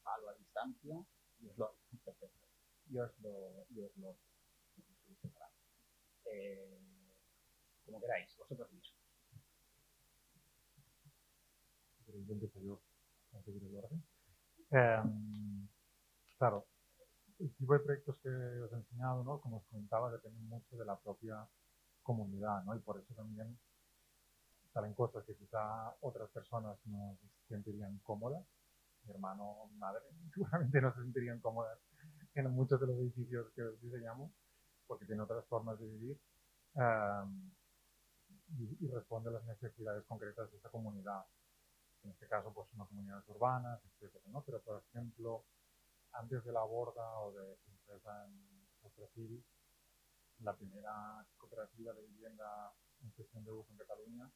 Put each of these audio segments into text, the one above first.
palo a distancia perfecto, y os lo subís separado. Eh, como queráis, vosotros mismos. Yo empiezo yo a seguir el orden. Claro, el tipo de proyectos que os he enseñado, ¿no? Como os comentaba, dependen mucho de la propia comunidad, ¿no? Y por eso también salen cosas que quizá otras personas no se sentirían cómodas. Mi hermano o mi madre seguramente no se sentirían cómodas en muchos de los edificios que diseñamos, porque tiene otras formas de vivir y responde a las necesidades concretas de esa comunidad. En este caso, pues unas comunidades urbanas, etcétera, ¿no? Pero, por ejemplo, antes de la Borda o de Princesa en Castellciri, la primera cooperativa de vivienda en gestión de uso en Cataluña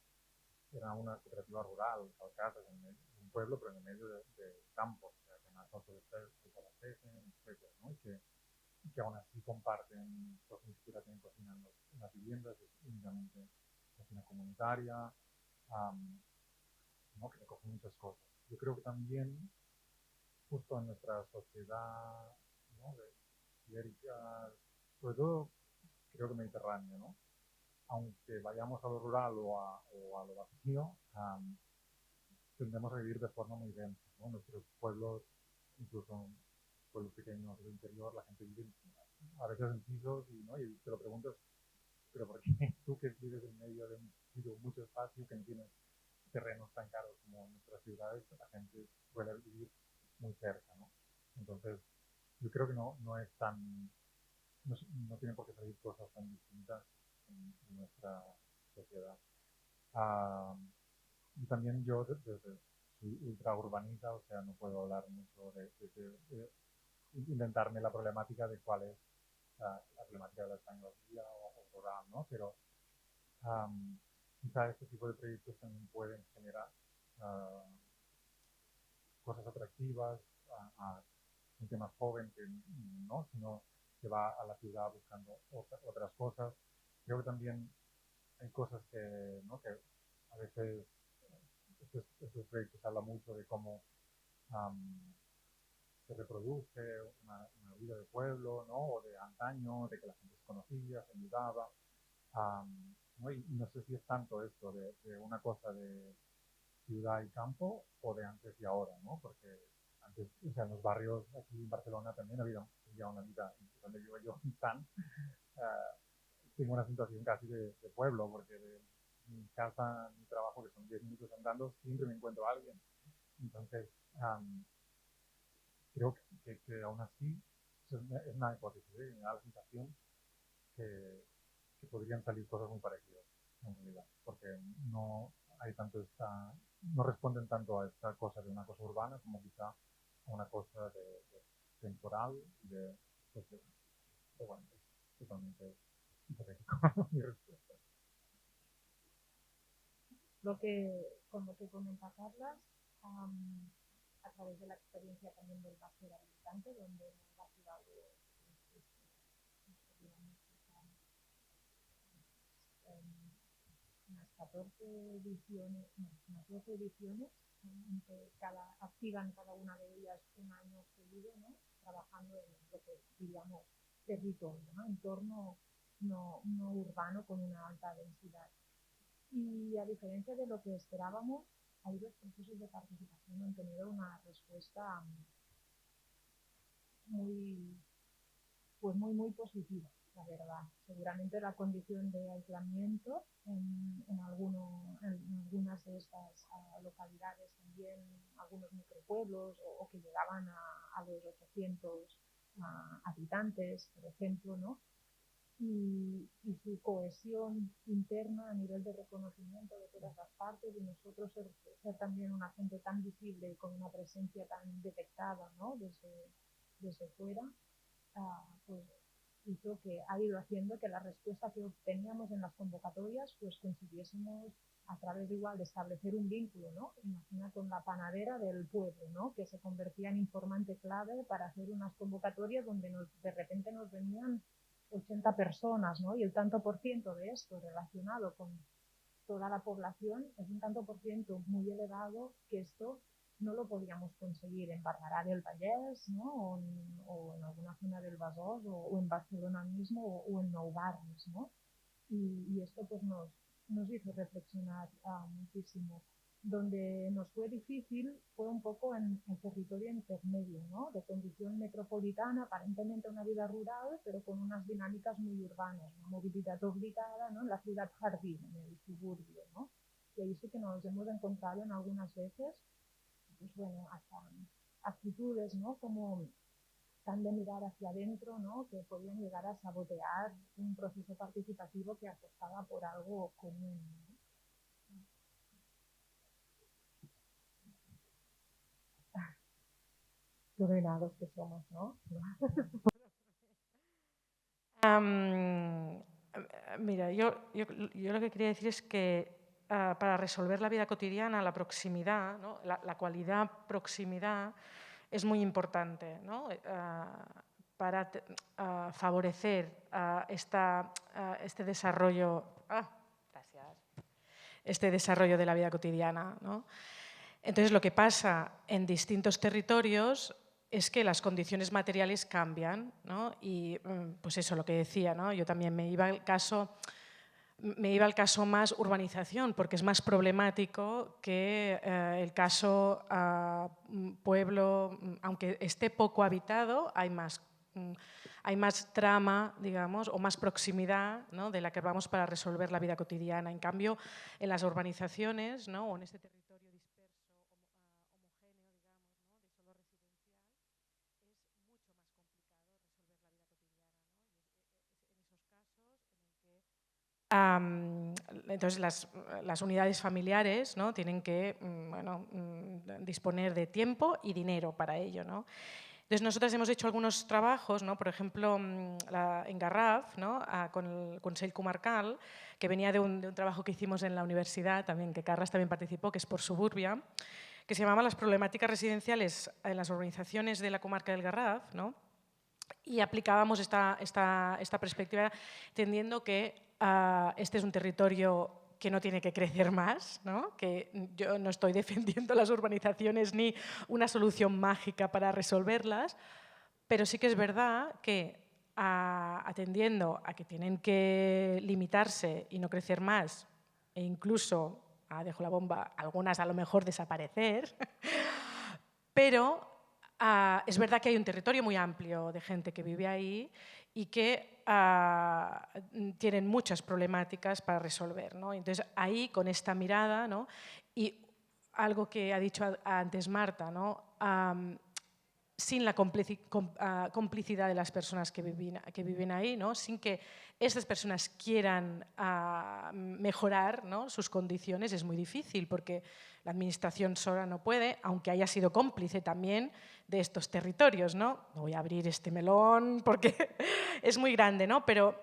era una cooperativa rural, Alcázar, en un pueblo, pero en el medio de campos, o sea, que nace etcétera, ¿no? Y que aún así comparten, pues ni siquiera tienen cocina en las viviendas, es únicamente cocina comunitaria, ¿no? Que recoge muchas cosas. Yo creo que también, justo en nuestra sociedad, ¿no? Ibérica, sobre todo creo que mediterránea, ¿no? Aunque vayamos a lo rural o a lo vacío, tendemos a vivir de forma muy densa, ¿no? Nuestros pueblos, incluso pueblos pequeños del interior, la gente vive a veces en pisos ¿no? Y te lo preguntas, pero ¿por qué tú que vives en medio de un sitio mucho espacio, que no tienes terrenos tan caros como en nuestras ciudades, la gente suele vivir muy cerca, ¿no? Entonces, yo creo que no es tan, no, no tienen por qué salir cosas tan distintas en nuestra sociedad. Uh, y también yo desde soy ultra urbanita, o sea, no puedo hablar mucho de inventarme la problemática de cuál es la problemática de la tecnología o rural, ¿no? Pero quizá este tipo de proyectos también pueden generar cosas atractivas a gente más joven que no, sino que va a la ciudad buscando otras cosas. Creo que también hay cosas ¿no? que a veces estos proyectos hablan mucho de cómo se reproduce una vida de pueblo, ¿no? O de antaño, de que la gente se conocía, se ayudaba. ¿No? Y no sé si es tanto esto de una cosa de ciudad y campo o de antes y ahora, ¿no? Porque antes, o sea, en los barrios aquí en Barcelona también había una vida, donde vivo yo, tan, tengo una situación casi de pueblo, porque de mi casa, mi trabajo, que son 10 minutos andando, siempre me encuentro a alguien. Entonces, creo que aún así es una hipótesis, ¿eh? Me da la sensación que podrían salir cosas muy parecidas en realidad, porque no hay tanto no responden tanto a esta cosa de una cosa urbana como quizá a una cosa de temporal y pues, de bueno, es totalmente hipotético mi respuesta. Con lo que comenta Carlas, a través de la experiencia también del máster habilitante, donde en la ciudad de unas 14 ediciones, no, unas 12 ediciones, en que activan cada una de ellas un año seguido, ¿no? Trabajando en lo que diríamos territorio, ¿no? Entorno no urbano con una alta densidad. Y a diferencia de lo que esperábamos, hay dos procesos de participación han tenido una respuesta muy positiva, la verdad. Seguramente la condición de aislamiento en algunas de estas localidades, también algunos micropueblos o que llegaban a los 800 habitantes, por ejemplo, ¿no? Y su cohesión interna a nivel de reconocimiento de todas las partes y nosotros ser también una gente tan visible y con una presencia tan detectada, ¿no? desde fuera, pues hizo que ha ido haciendo que la respuesta que obteníamos en las convocatorias pues consiguiésemos a través de igual de establecer un vínculo, ¿no? Imagina con la panadera del pueblo, ¿no? Que se convertía en informante clave para hacer unas convocatorias donde de repente nos venían 80 personas, ¿no? Y el tanto por ciento de esto relacionado con toda la población es un tanto por ciento muy elevado que esto no lo podíamos conseguir en Barberà del Vallès, ¿no? o en alguna zona del Besòs, o en Barcelona mismo, o en Nou Barris, ¿no? Y esto pues nos hizo reflexionar muchísimo. Donde nos fue difícil fue un poco en el territorio intermedio, ¿no? De condición metropolitana, aparentemente una vida rural, pero con unas dinámicas muy urbanas, una movilidad obligada, ¿no? En la ciudad jardín, en el suburbio, ¿no? Y ahí sí que nos hemos encontrado en algunas veces, pues bueno, hasta actitudes, ¿no? Como tan de mirar hacia adentro, ¿no? Que podían llegar a sabotear un proceso participativo que apostaba por algo común, ¿no? Qué ordenados que somos, ¿no? Mira, yo lo que quería decir es que para resolver la vida cotidiana, la proximidad, ¿no? la cualidad proximidad es muy importante, ¿no? Para favorecer este desarrollo. Gracias. Este desarrollo de la vida cotidiana, ¿no? Entonces, lo que pasa en distintos territorios es que las condiciones materiales cambian, ¿no? Y pues eso, lo que decía, ¿no? Yo también me iba al caso más urbanización, porque es más problemático que el caso pueblo, aunque esté poco habitado, hay más trama, digamos, o más proximidad, ¿no? De la que vamos para resolver la vida cotidiana. En cambio, en las urbanizaciones, ¿no? O en este territorio disperso, homogéneo, digamos, ¿no? De solo residencial, es mucho más complicado resolver la vida cotidiana, ¿no? Y es en esos casos en el que entonces las unidades familiares, ¿no? Tienen que disponer de tiempo y dinero para ello, ¿no? Entonces, nosotras hemos hecho algunos trabajos, ¿no? Por ejemplo, en Garraf, ¿no? Con el Consell Comarcal, que venía de un trabajo que hicimos en la universidad, también, que Carles también participó, que es por Suburbia, que se llamaba Las problemáticas residenciales en las urbanizaciones de la comarca del Garraf, ¿no? Y aplicábamos esta perspectiva, entendiendo que este es un territorio que no tiene que crecer más, ¿no? Que yo no estoy defendiendo las urbanizaciones ni una solución mágica para resolverlas, pero sí que es verdad que atendiendo a que tienen que limitarse y no crecer más, e incluso, dejo la bomba, algunas a lo mejor desaparecer, pero es verdad que hay un territorio muy amplio de gente que vive ahí y que tienen muchas problemáticas para resolver, ¿no? Entonces, ahí, con esta mirada, ¿no? Y algo que ha dicho antes Marta, ¿no? Sin la complicidad de las personas que viven ahí, ¿no? Sin que estas personas quieran mejorar, ¿no? Sus condiciones, es muy difícil, porque la administración sola no puede, aunque haya sido cómplice también de estos territorios, ¿no? No voy a abrir este melón porque es muy grande, ¿no? Pero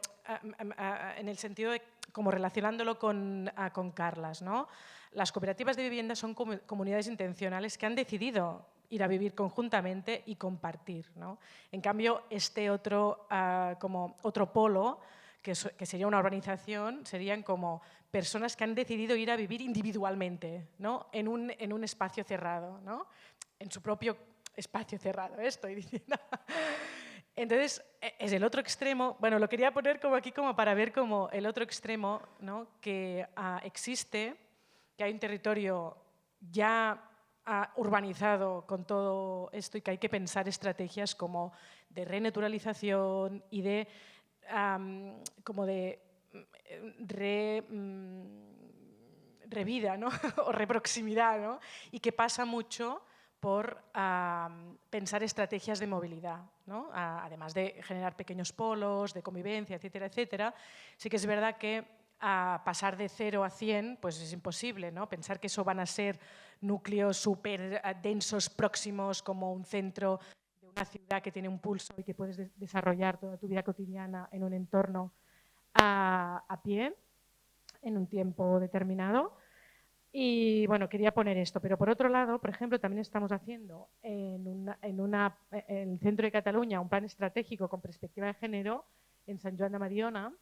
en el sentido de, como relacionándolo con Carles, ¿no? Las cooperativas de vivienda son comunidades intencionales que han decidido ir a vivir conjuntamente y compartir, ¿no? En cambio, este otro polo, que sería una urbanización, serían como personas que han decidido ir a vivir individualmente, ¿no? En un espacio cerrado, ¿no? En su propio espacio cerrado, estoy diciendo. Entonces, es el otro extremo. Bueno, lo quería poner como aquí como para ver como el otro extremo, ¿no? Que existe, que hay un territorio ya urbanizado con todo esto y que hay que pensar estrategias como de renaturalización y de como de revida, ¿no? O reproximidad, ¿no? Y que pasa mucho por pensar estrategias de movilidad, ¿no? Además de generar pequeños polos de convivencia, etcétera, etcétera. Sí que es verdad que pasar de 0 a 100 pues es imposible, ¿no? Pensar que eso van a ser núcleos súper densos, próximos, como un centro de una ciudad que tiene un pulso y que puedes desarrollar toda tu vida cotidiana en un entorno a pie, en un tiempo determinado. Y bueno, quería poner esto, pero por otro lado, por ejemplo, también estamos haciendo en el centro de Cataluña un plan estratégico con perspectiva de género en Sant Joan de Mediona,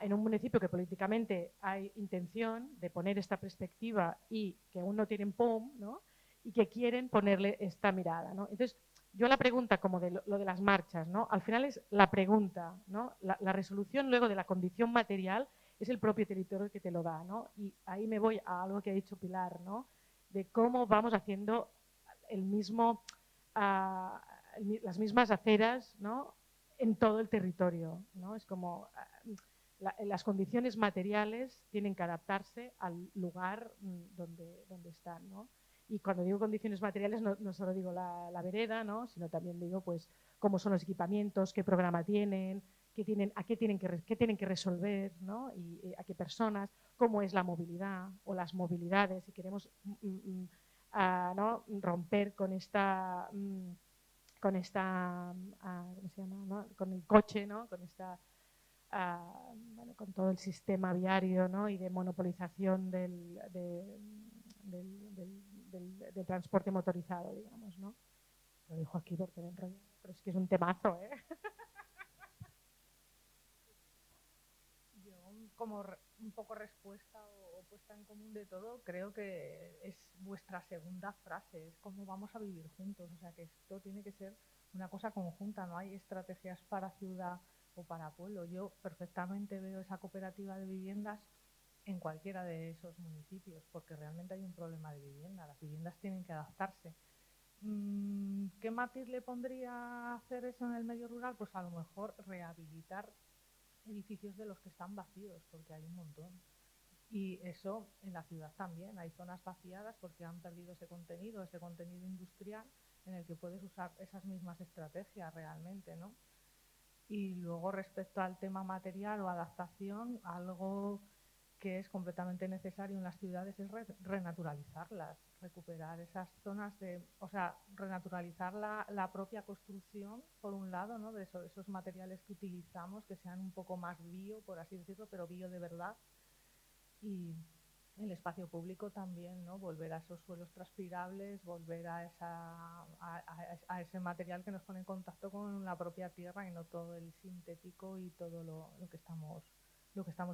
en un municipio que políticamente hay intención de poner esta perspectiva y que aún no tienen POM, ¿no? y que quieren ponerle esta mirada, ¿no? Entonces, yo la pregunta, como de lo de las marchas, ¿no? Al final es la pregunta, ¿no? La resolución luego de la condición material es el propio territorio que te lo da, ¿no? Y ahí me voy a algo que ha dicho Pilar, ¿no? De cómo vamos haciendo el mismo, las mismas aceras, ¿no? En todo el territorio, ¿no? Es como las condiciones materiales tienen que adaptarse al lugar donde están, ¿no? Y cuando digo condiciones materiales no solo digo la vereda, ¿no? Sino también digo pues cómo son los equipamientos, qué programa tienen, qué tienen que resolver, ¿no? Y a qué personas, cómo es la movilidad o las movilidades, si queremos ¿no? romper con esta ¿cómo se llama? ¿No? Con el coche, ¿no? Con esta bueno, con todo el sistema viario, ¿no? Y de monopolización del transporte motorizado, digamos, ¿no? Lo dejo aquí porque me enrollo, pero es que es un temazo, ¿eh? Yo, como un poco respuesta o puesta en común de todo, creo que es vuestra segunda frase, es cómo vamos a vivir juntos, o sea que esto tiene que ser una cosa conjunta, no hay estrategias para ciudad o para pueblo. Yo perfectamente veo esa cooperativa de viviendas en cualquiera de esos municipios, porque realmente hay un problema de vivienda, las viviendas tienen que adaptarse. ¿Qué matiz le pondría a hacer eso en el medio rural? Pues a lo mejor rehabilitar edificios de los que están vacíos, porque hay un montón. Y eso en la ciudad también, hay zonas vaciadas porque han perdido ese contenido industrial en el que puedes usar esas mismas estrategias realmente, ¿no? Y luego respecto al tema material o adaptación, algo que es completamente necesario en las ciudades es renaturalizarlas, recuperar esas zonas o sea, renaturalizar la propia construcción, por un lado, ¿no? De esos materiales que utilizamos, que sean un poco más bio, por así decirlo, pero bio de verdad. Y el espacio público también, ¿no? Volver a esos suelos transpirables, volver a ese material que nos pone en contacto con la propia tierra y no todo el sintético y todo lo que estamos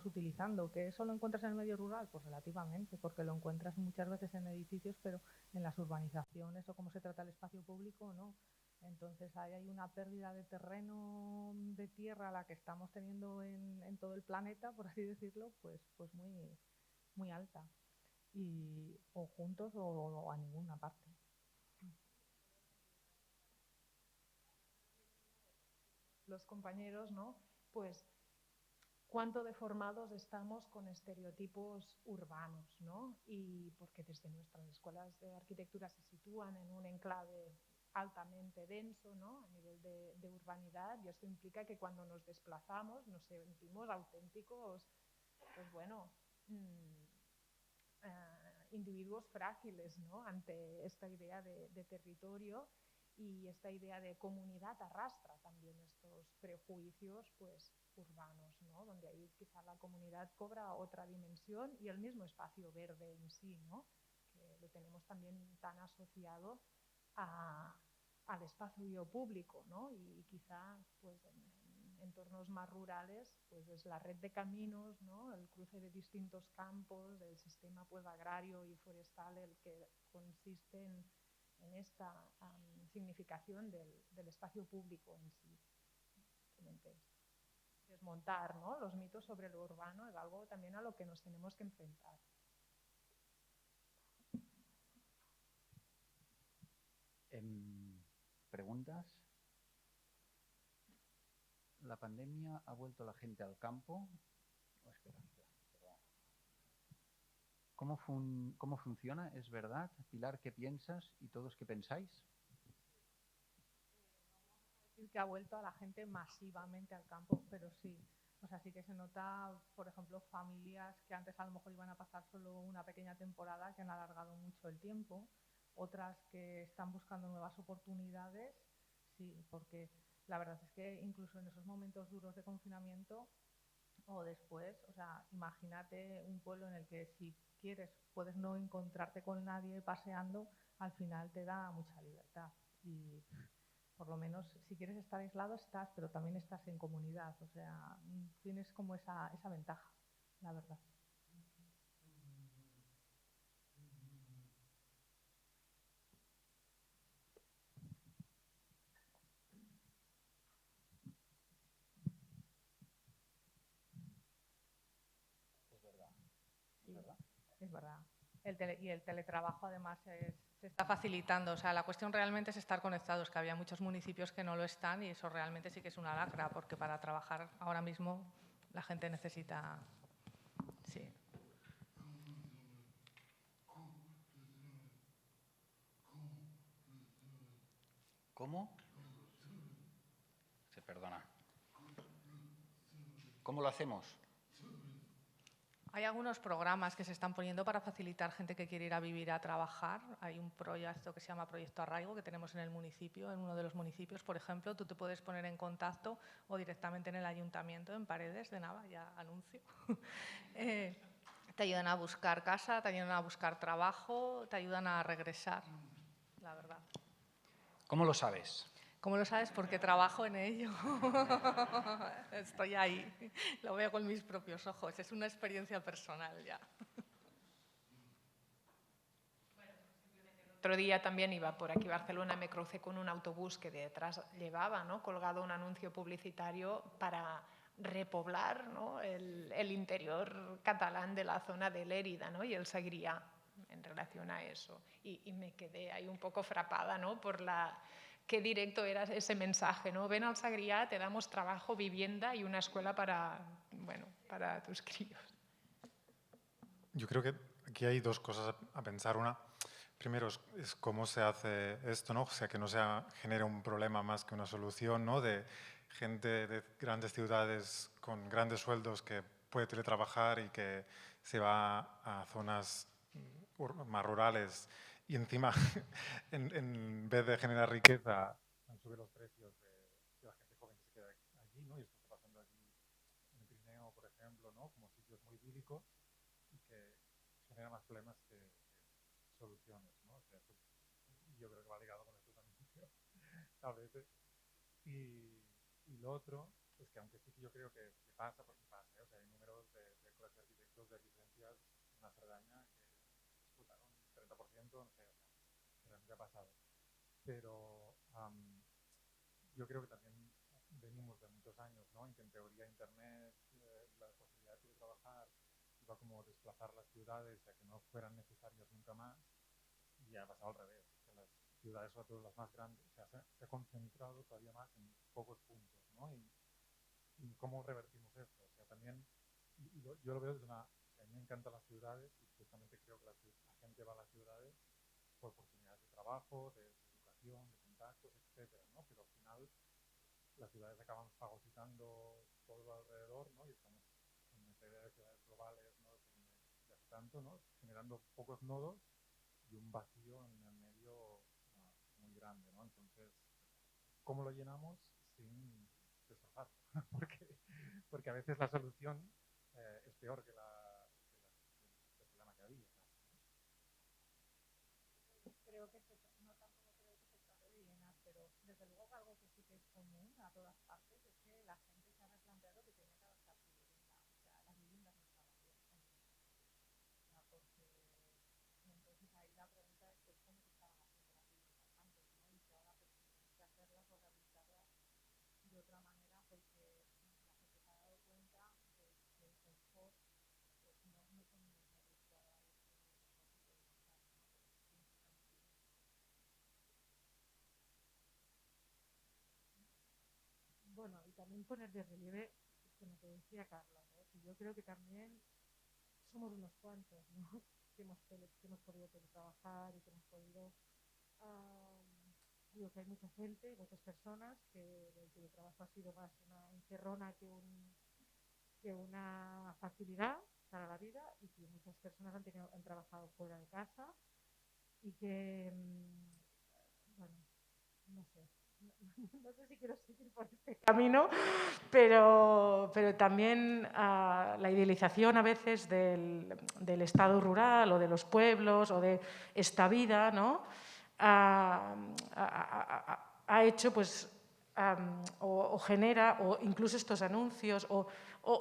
utilizando. ¿Que eso lo encuentras en el medio rural? Pues relativamente, porque lo encuentras muchas veces en edificios, pero en las urbanizaciones o cómo se trata el espacio público, no. Entonces ahí hay una pérdida de terreno, de tierra, la que estamos teniendo en todo el planeta, por así decirlo, pues muy alta. Y o juntos o a ninguna parte. Los compañeros, ¿no? Pues cuánto deformados estamos con estereotipos urbanos, ¿no? Y porque desde nuestras escuelas de arquitectura se sitúan en un enclave altamente denso, ¿no? A nivel de urbanidad, y esto implica que cuando nos desplazamos nos sentimos auténticos, pues bueno, individuos frágiles, ¿no? Ante esta idea de territorio, y esta idea de comunidad arrastra también estos prejuicios pues urbanos, ¿no? Donde ahí quizá la comunidad cobra otra dimensión, y el mismo espacio verde en sí, ¿no? Que lo tenemos también tan asociado al espacio público, ¿no? Y quizá pues en entornos más rurales pues es la red de caminos, ¿no? El cruce de distintos campos, el sistema pues agrario y forestal el que consiste en esta significación del espacio público en sí. Simplemente desmontar, ¿no? Los mitos sobre lo urbano es algo también a lo que nos tenemos que enfrentar. ¿Preguntas? ¿La pandemia ha vuelto a la gente al campo? Oh, espera. ¿Cómo funciona? ¿Es verdad? Pilar, ¿qué piensas? ¿Y todos qué pensáis? Decir que ha vuelto a la gente masivamente al campo, pero sí. O sea, sí que se nota, por ejemplo, familias que antes a lo mejor iban a pasar solo una pequeña temporada, que han alargado mucho el tiempo. Otras que están buscando nuevas oportunidades, sí, porque la verdad es que incluso en esos momentos duros de confinamiento o después, o sea, imagínate un pueblo en el que si quieres puedes no encontrarte con nadie paseando, al final te da mucha libertad. Y por lo menos si quieres estar aislado estás, pero también estás en comunidad, o sea, tienes como esa ventaja, la verdad. Es verdad. Y el teletrabajo además se está facilitando. O sea, la cuestión realmente es estar conectados, que había muchos municipios que no lo están y eso realmente sí que es una lacra, porque para trabajar ahora mismo la gente necesita... Sí. ¿Cómo? Se perdona. ¿Cómo lo hacemos? Hay algunos programas que se están poniendo para facilitar gente que quiere ir a vivir a trabajar. Hay un proyecto que se llama Proyecto Arraigo que tenemos en el municipio, en uno de los municipios, por ejemplo. Tú te puedes poner en contacto o directamente en el ayuntamiento, en Paredes de Nava, ya anuncio. Te ayudan a buscar casa, te ayudan a buscar trabajo, te ayudan a regresar, la verdad. ¿Cómo lo sabes? ¿Cómo lo sabes? Porque trabajo en ello. Estoy ahí, lo veo con mis propios ojos. Es una experiencia personal ya. Otro día también iba por aquí Barcelona, me crucé con un autobús que detrás llevaba, ¿no?, colgado un anuncio publicitario para repoblar, ¿no?, el interior catalán de la zona de Lérida, ¿no?, y el Segrià en relación a eso. Y me quedé ahí un poco frapada, ¿no?, por qué directo era ese mensaje, ¿no? Ven al Segrià, te damos trabajo, vivienda y una escuela para tus críos. Yo creo que aquí hay dos cosas a pensar. Una, primero, es cómo se hace esto, ¿no? O sea, que no genere un problema más que una solución, ¿no? De gente de grandes ciudades con grandes sueldos que puede teletrabajar y que se va a zonas más rurales y encima, en vez de generar riqueza, sube los precios de la gente joven que se queda allí, ¿no? Y esto está pasando aquí en el Pirineo, por ejemplo, ¿no? Como sitios muy idílicos y que genera más problemas que soluciones, ¿no? O sea, yo creo que va ligado con esto también, a veces. Y lo otro es que, aunque sí que yo creo que pasa, porque pasa, ¿eh? O sea, hay números de colegios de arquitectos de licencias en la Cerdaña que disputaron 30%, no sé, o sea, realmente ha pasado. Pero yo creo que también venimos de muchos años, ¿no?, en que en teoría Internet, la posibilidad de trabajar iba como desplazar las ciudades a que no fueran necesarias nunca más, y ha pasado al revés. Que las ciudades, sobre todo las más grandes, o sea, se ha concentrado todavía más en pocos puntos, ¿no? Y cómo revertimos esto. O sea, también, yo lo veo desde una... O sea, a mí me encantan las ciudades y justamente creo que la gente va a las ciudades por oportunidades de trabajo, de educación, de contactos, etcétera, ¿no? Pero al final las ciudades acaban fagocitando todo alrededor, ¿no? Y estamos en esta idea de ciudades globales, ¿no?, de hace tanto, ¿no?, generando pocos nodos y un vacío en el medio muy grande, ¿no? Entonces, ¿cómo lo llenamos sin destrozar? porque a veces la solución es peor que el problema que había. Creo que no tampoco creo que se trate de llenar, pero desde luego algo que sí que es común a todas partes es que la gente se ha replanteado que tenía que adaptar su vivienda. O sea, las viviendas no estaban bien. O sea, porque entonces ahí la pregunta es pues, cómo se estaban haciendo las viviendas antes, ¿no? Y si ahora pues tenemos que hacerlas o rehabilitarlas de otra manera porque la gente se ha dado cuenta de que el confort pues, no son los metros cuadrados que mejor se puede montar, ¿no? Bueno, y también poner de relieve con lo que decía Carla, ¿no? Que yo creo que también somos unos cuantos, ¿no?, que hemos podido teletrabajar y que hemos podido... digo que hay mucha gente, muchas personas que el teletrabajo ha sido más una encerrona que una facilidad para la vida, y que muchas personas han trabajado fuera de casa y que, bueno, no sé. No sé si quiero seguir por este camino, pero también la idealización a veces del estado rural o de los pueblos o de esta vida, ¿no?, ha hecho pues o genera, o incluso estos anuncios, o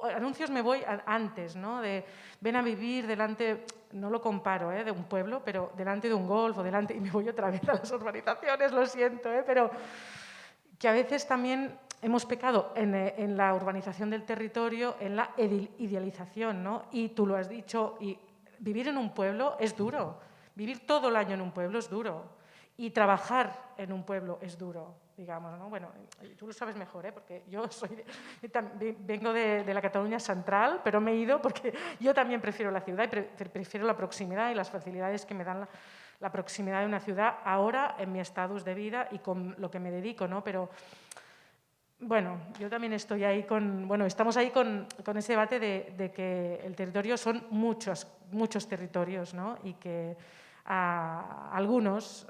anuncios me voy antes, ¿no?, de ven a vivir delante, no lo comparo, de un pueblo, pero delante de un golf o delante, y me voy otra vez a las urbanizaciones, lo siento, pero que a veces también hemos pecado en la urbanización del territorio, en la idealización, ¿no? Y tú lo has dicho, y vivir en un pueblo es duro. Vivir todo el año en un pueblo es duro. Y trabajar en un pueblo es duro, digamos, ¿no? Bueno, tú lo sabes mejor, porque yo vengo de la Cataluña central, pero me he ido porque yo también prefiero la ciudad y prefiero la proximidad y las facilidades que me dan la proximidad de una ciudad ahora en mi estatus de vida y con lo que me dedico, ¿no? Pero, bueno, yo también estoy ahí estamos ahí con ese debate de que el territorio son muchos territorios, ¿no? Y que algunos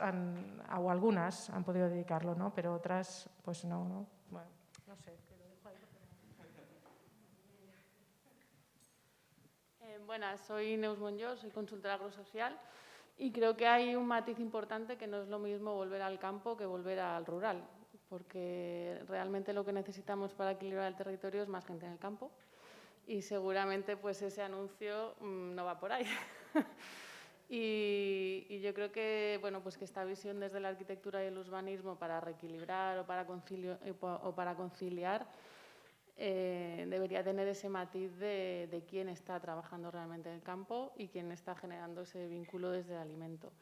o algunas han podido dedicarlo, ¿no? Pero otras, pues no, ¿no? Bueno, no sé, te lo dejo ahí. Buenas, soy Neus Monllós, soy consultora agrosocial y creo que hay un matiz importante que no es lo mismo volver al campo que volver al rural, porque realmente lo que necesitamos para equilibrar el territorio es más gente en el campo y seguramente pues ese anuncio no va por ahí. Y yo creo que, bueno, pues que esta visión desde la arquitectura y el urbanismo para reequilibrar o para conciliar debería tener ese matiz de quién está trabajando realmente en el campo y quién está generando ese vínculo desde el alimento.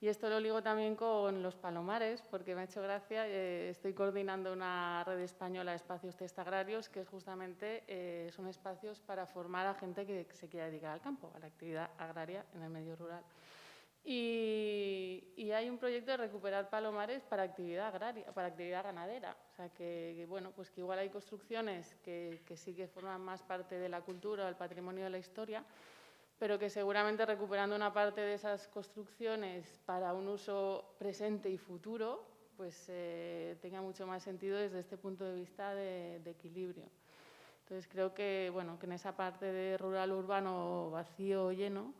Y esto lo ligo también con los palomares, porque me ha hecho gracia, estoy coordinando una red española de espacios test agrarios, que justamente son espacios para formar a gente que se quiera dedicar al campo, a la actividad agraria en el medio rural. Y hay un proyecto de recuperar palomares para actividad agraria, para actividad ganadera. O sea, que bueno, pues que igual hay construcciones que sí que forman más parte de la cultura, del patrimonio de la historia, pero que seguramente recuperando una parte de esas construcciones para un uso presente y futuro, pues tenga mucho más sentido desde este punto de vista de equilibrio. Entonces creo que, bueno, que en esa parte de rural-urbano vacío o lleno,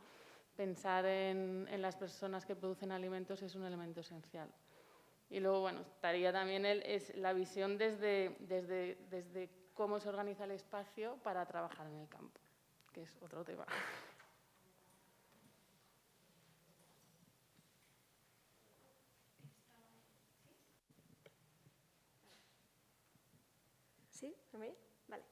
pensar en las personas que producen alimentos es un elemento esencial. Y luego, bueno, estaría también la visión desde cómo se organiza el espacio para trabajar en el campo, que es otro tema. ¿Sí? ¿A mí? Vale.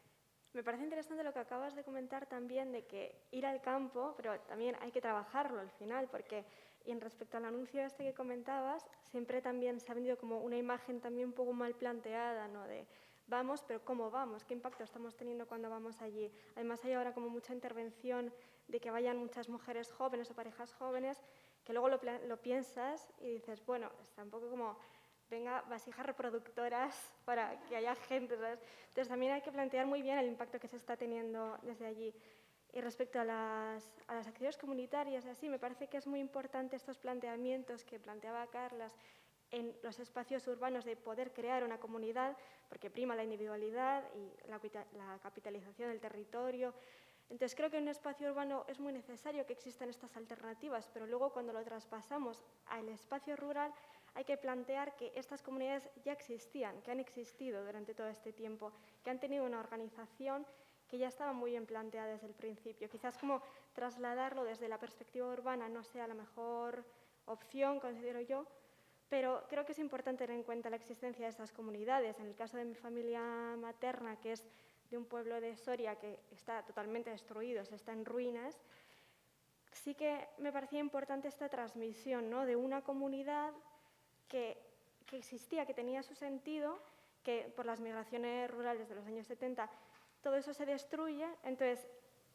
Me parece interesante lo que acabas de comentar también de que ir al campo, pero también hay que trabajarlo al final, porque y en respecto al anuncio este que comentabas, siempre también se ha vendido como una imagen también un poco mal planteada, ¿no? De vamos, pero ¿cómo vamos? ¿Qué impacto estamos teniendo cuando vamos allí? Además hay ahora como mucha intervención de que vayan muchas mujeres jóvenes o parejas jóvenes, que luego lo piensas y dices, bueno, está un poco como venga, vasijas reproductoras para que haya gente, ¿sabes? Entonces también hay que plantear muy bien el impacto que se está teniendo desde allí. Y respecto a las actividades comunitarias, así, me parece que es muy importante estos planteamientos que planteaba Carlas en los espacios urbanos de poder crear una comunidad, porque prima la individualidad y la capitalización del territorio. Entonces creo que en un espacio urbano es muy necesario que existan estas alternativas, pero luego cuando lo traspasamos al espacio rural, hay que plantear que estas comunidades ya existían, que han existido durante todo este tiempo, que han tenido una organización que ya estaba muy bien planteada desde el principio. Quizás como trasladarlo desde la perspectiva urbana no sea la mejor opción, considero yo, pero creo que es importante tener en cuenta la existencia de estas comunidades. En el caso de mi familia materna, que es de un pueblo de Soria que está totalmente destruido, está en ruinas, sí que me parecía importante esta transmisión, ¿no? De una comunidad que existía, que tenía su sentido, que por las migraciones rurales de los años 70 todo eso se destruye, entonces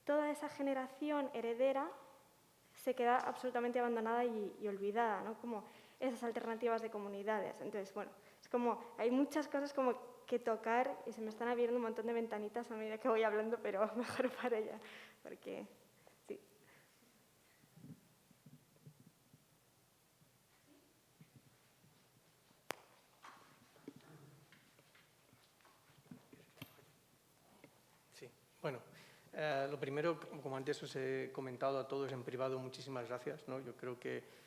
toda esa generación heredera se queda absolutamente abandonada y olvidada, ¿no? Como esas alternativas de comunidades. Entonces, bueno, es como, hay muchas cosas como que tocar y se me están abriendo un montón de ventanitas a medida que voy hablando, pero mejor para ella, porque sí. Sí, bueno, lo primero, como antes os he comentado a todos en privado, muchísimas gracias, ¿no? Yo creo que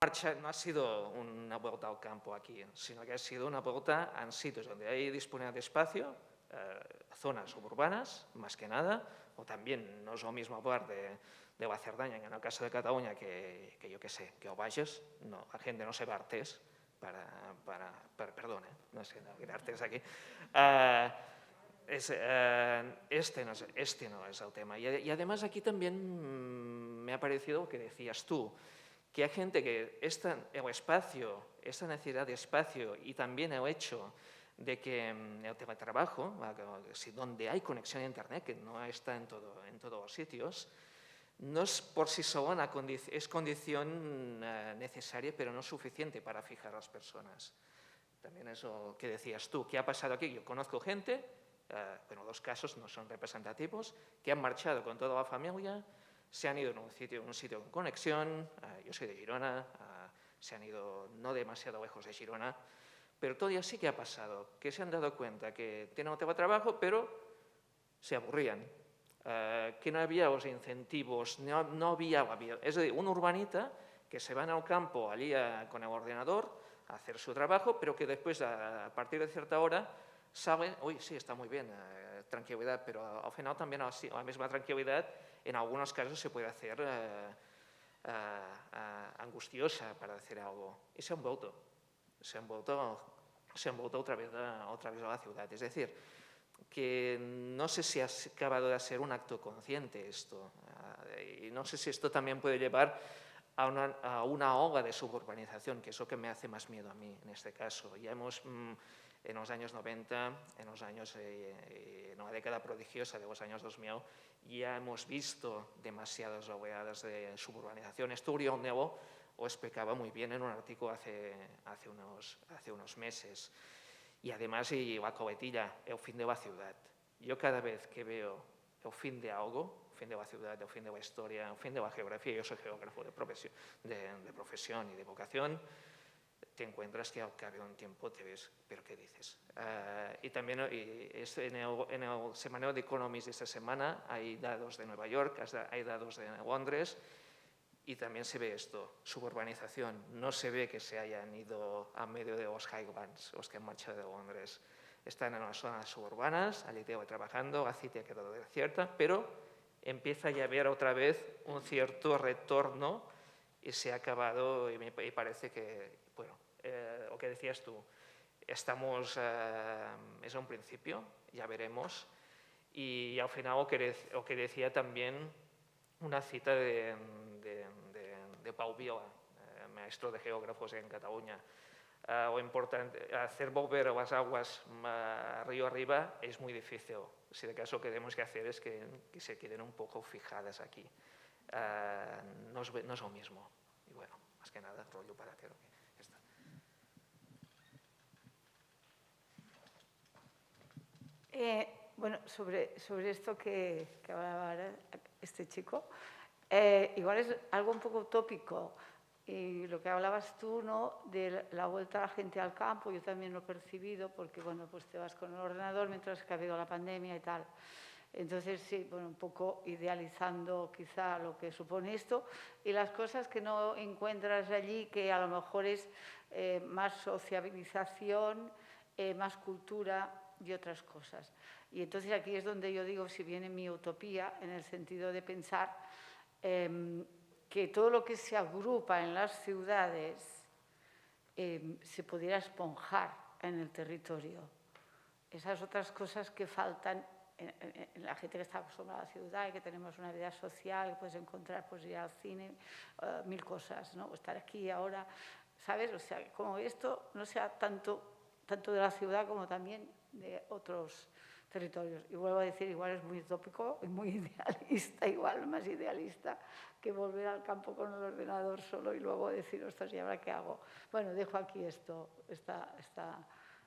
marcha no ha sido una vuelta al campo aquí, sino que ha sido una vuelta a sitios donde hay disponibilidad de espacio, zonas suburbanas, más que nada, o también no es lo mismo hablar de la Cerdaña, en el caso de Cataluña, que yo qué sé, que Ovalles, no, la gente no se va a Artés perdón, no sé, no quiero Artés aquí. Este no es el tema. Y además aquí también me ha parecido lo que decías tú, que hay gente que el espacio, esta necesidad de espacio y también el hecho de que el teletrabajo, donde hay conexión a Internet, que no está en todos los sitios, no es por sí sola es condición necesaria, pero no suficiente para fijar a las personas. También eso que decías tú, ¿qué ha pasado aquí? Yo conozco gente, bueno, 2 casos no son representativos, que han marchado con toda la familia, se han ido en un sitio con conexión, yo soy de Girona, se han ido no demasiado lejos de Girona, pero todavía sí que ha pasado, que se han dado cuenta que tienen un teletrabajo, pero se aburrían, que no había los incentivos, no había, es decir, un urbanita que se van al campo allí con el ordenador a hacer su trabajo, pero que después a partir de cierta hora sale, uy, sí, está muy bien, tranquilidad, pero al final también a la misma tranquilidad en algunos casos se puede hacer angustiosa para hacer algo. Y se han vuelto otra vez a la ciudad. Es decir, que no sé si ha acabado de ser un acto consciente esto. Y no sé si esto también puede llevar a una ola de suburbanización, que es lo que me hace más miedo a mí en este caso. Ya hemos, en los años 90, en la década prodigiosa de los años 2000, ya hemos visto demasiadas oleadas de suburbanización. Esto Oriol Nel lo explicaba muy bien en un artículo hace unos meses. Y además, y la coletilla, el fin de la ciudad. Yo cada vez que veo el fin de algo, el fin de la ciudad, el fin de la historia, el fin de la geografía, yo soy geógrafo de profesión y de vocación, te encuentras que al cabo de un tiempo te ves, ¿pero qué dices? Y también en el semanario de Economist de esta semana hay datos de Nueva York, hay datos de Londres, y también se ve esto, suburbanización. No se ve que se hayan ido a medio de los Highlands, los que han marchado de Londres. Están en las zonas suburbanas, allí te voy trabajando, la City ha quedado desierta, pero empieza ya a haber otra vez un cierto retorno y se ha acabado, y parece que, bueno, lo que decías tú, es un principio, ya veremos, y al final lo que decía también una cita de Pau Vila, maestro de geógrafos en Cataluña. Lo importante, hacer volver las aguas río arriba es muy difícil. Si de caso lo que tenemos que hacer es que se queden un poco fijadas aquí. No es lo mismo. Y bueno, más que nada, rollo para que... Bueno, sobre esto que hablaba ahora este chico, igual es algo un poco utópico. Y lo que hablabas tú, ¿no?, de la vuelta a la gente al campo, yo también lo he percibido porque, bueno, pues te vas con el ordenador mientras que ha habido la pandemia y tal. Entonces, sí, bueno, un poco idealizando quizá lo que supone esto y las cosas que no encuentras allí, que a lo mejor es más sociabilización, más cultura y otras cosas. Y entonces aquí es donde yo digo, si viene mi utopía, en el sentido de pensar que todo lo que se agrupa en las ciudades se pudiera esponjar en el territorio. Esas otras cosas que faltan en la gente que está acostumbrada a la ciudad y que tenemos una vida social, que puedes encontrar, pues ir al cine, 1000 cosas, ¿no? Estar aquí ahora, ¿sabes? O sea, como esto no sea tanto de la ciudad como también de otros territorios. Y vuelvo a decir, igual es muy utópico y muy idealista, igual más idealista que volver al campo con el ordenador solo y luego decir, ostras, ¿y ahora qué hago? Bueno, dejo aquí esta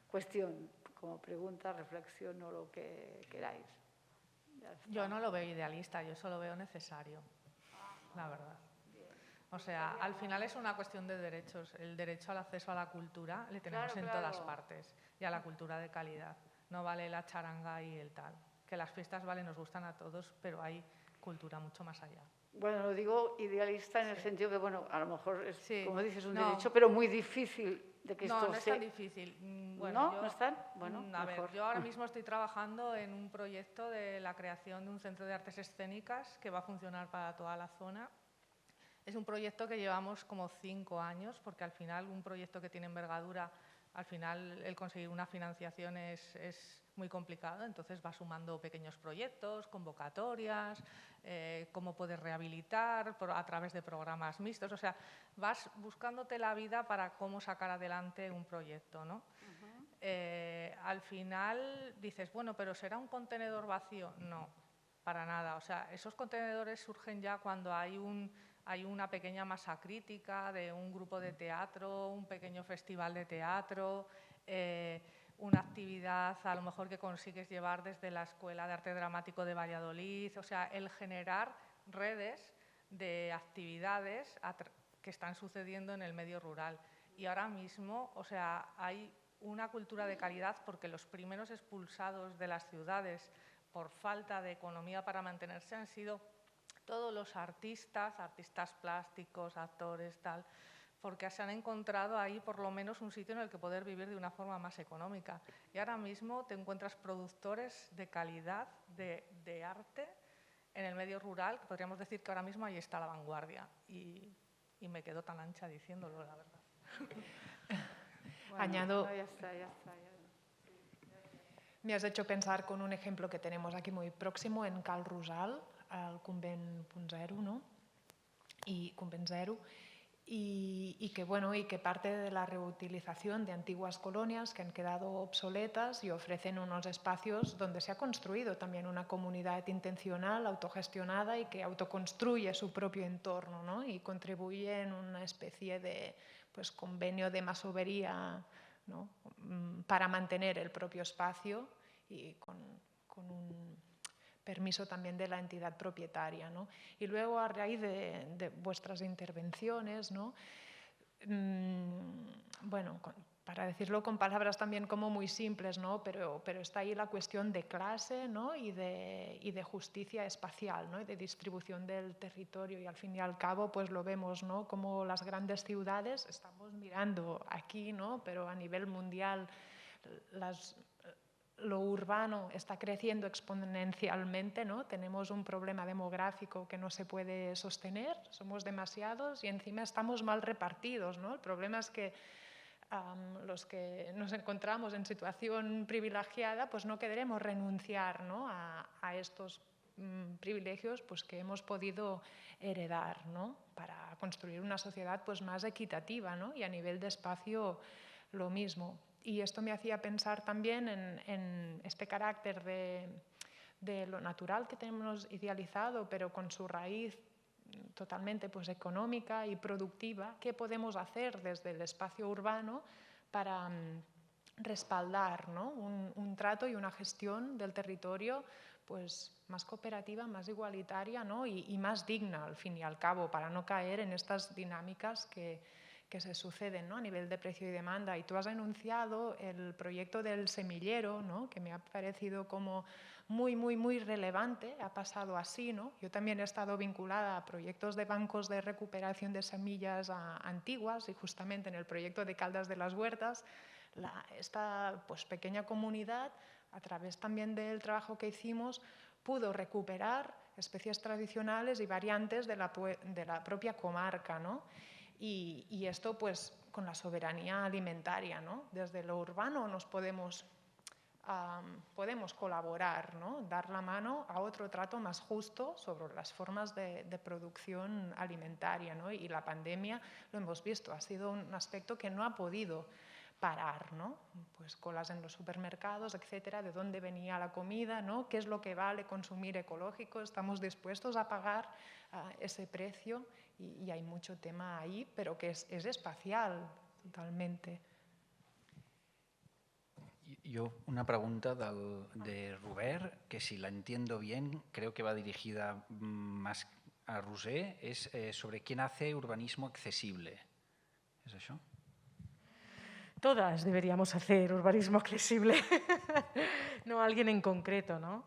cuestión como pregunta, reflexión o lo que queráis. Yo no lo veo idealista, yo solo veo necesario, la verdad. O sea, al final es una cuestión de derechos. El derecho al acceso a la cultura le tenemos en todas partes y a la cultura de calidad. No vale la charanga y el tal. Que las fiestas, vale, nos gustan a todos, pero hay cultura mucho más allá. Bueno, lo digo idealista en el sentido que, bueno, a lo mejor es, como dices, un No. derecho, pero muy difícil de que esto No es tan difícil. Bueno, ¿No? ¿No es tan? Bueno, a mejor. ver, yo ahora mismo estoy trabajando en un proyecto de la creación de un centro de artes escénicas que va a funcionar para toda la zona. Es un proyecto que llevamos como 5 años, porque al final un proyecto que tiene envergadura, al final el conseguir una financiación es muy complicado, entonces vas sumando pequeños proyectos, convocatorias, cómo puedes rehabilitar a través de programas mixtos, o sea, vas buscándote la vida para cómo sacar adelante un proyecto, ¿no? Al final dices, bueno, pero ¿será un contenedor vacío? No, para nada, o sea, esos contenedores surgen ya cuando hay una pequeña masa crítica de un grupo de teatro, un pequeño festival de teatro, una actividad a lo mejor que consigues llevar desde la Escuela de Arte Dramático de Valladolid, o sea, el generar redes de actividades que están sucediendo en el medio rural. Y ahora mismo, o sea, hay una cultura de calidad porque los primeros expulsados de las ciudades por falta de economía para mantenerse han sido todos los artistas plásticos, actores, tal, porque se han encontrado ahí por lo menos un sitio en el que poder vivir de una forma más económica. Y ahora mismo te encuentras productores de calidad de arte en el medio rural, que podríamos decir que ahora mismo ahí está la vanguardia. Y me quedo tan ancha diciéndolo, la verdad. Bueno, añado... No, ya está. Me has hecho pensar con un ejemplo que tenemos aquí muy próximo, en Cal Rosal, al Convent Zero, ¿no? Y Convent Zero. Y que parte de la reutilización de antiguas colonias que han quedado obsoletas y ofrecen unos espacios donde se ha construido también una comunidad intencional, autogestionada y que autoconstruye su propio entorno, ¿no? Y contribuye en una especie de convenio de masovería, ¿no? Para mantener el propio espacio y con un permiso también de la entidad propietaria, ¿no? Y luego, a raíz de vuestras intervenciones, ¿no? Para decirlo con palabras también como muy simples, ¿no? Pero está ahí la cuestión de clase, ¿no? y de justicia espacial, ¿no? Y de distribución del territorio, y al fin y al cabo pues lo vemos, ¿no? Como las grandes ciudades, estamos mirando aquí, ¿no? Pero a nivel mundial lo urbano está creciendo exponencialmente, ¿no? Tenemos un problema demográfico que no se puede sostener, somos demasiados y encima estamos mal repartidos, ¿no? El problema es que los que nos encontramos en situación privilegiada pues no queremos renunciar, ¿no? a estos privilegios pues que hemos podido heredar, ¿no? Para construir una sociedad pues más equitativa, ¿no? Y a nivel de espacio lo mismo. Y esto me hacía pensar también en este carácter de lo natural que tenemos idealizado, pero con su raíz totalmente pues económica y productiva. ¿Qué podemos hacer desde el espacio urbano para respaldar, ¿no? un trato y una gestión del territorio pues más cooperativa, más igualitaria, ¿no? y más digna al fin y al cabo, para no caer en estas dinámicas que se suceden, ¿no? A nivel de precio y demanda? Y tú has anunciado el proyecto del semillero, ¿no? Que me ha parecido como muy, muy, muy relevante. Ha pasado así, ¿no? Yo también he estado vinculada a proyectos de bancos de recuperación de semillas antiguas, y justamente en el proyecto de Caldas de las Huertas, esta pues pequeña comunidad, a través también del trabajo que hicimos, pudo recuperar especies tradicionales y variantes de la propia comarca, ¿no? Y esto pues con la soberanía alimentaria, ¿no? Desde lo urbano nos podemos colaborar, ¿no? Dar la mano a otro trato más justo sobre las formas de producción alimentaria, ¿no? Y la pandemia, lo hemos visto, ha sido un aspecto que no ha podido parar, ¿no? Pues colas en los supermercados, etcétera, de dónde venía la comida, ¿no? ¿Qué es lo que vale consumir ecológico? ¿Estamos dispuestos a pagar ese precio? Y hay mucho tema ahí, pero que es espacial totalmente. Yo una pregunta de Robert, que si la entiendo bien, creo que va dirigida más a Roser, es sobre quién hace urbanismo accesible. ¿Es eso? Todas deberíamos hacer urbanismo accesible, no alguien en concreto, ¿no?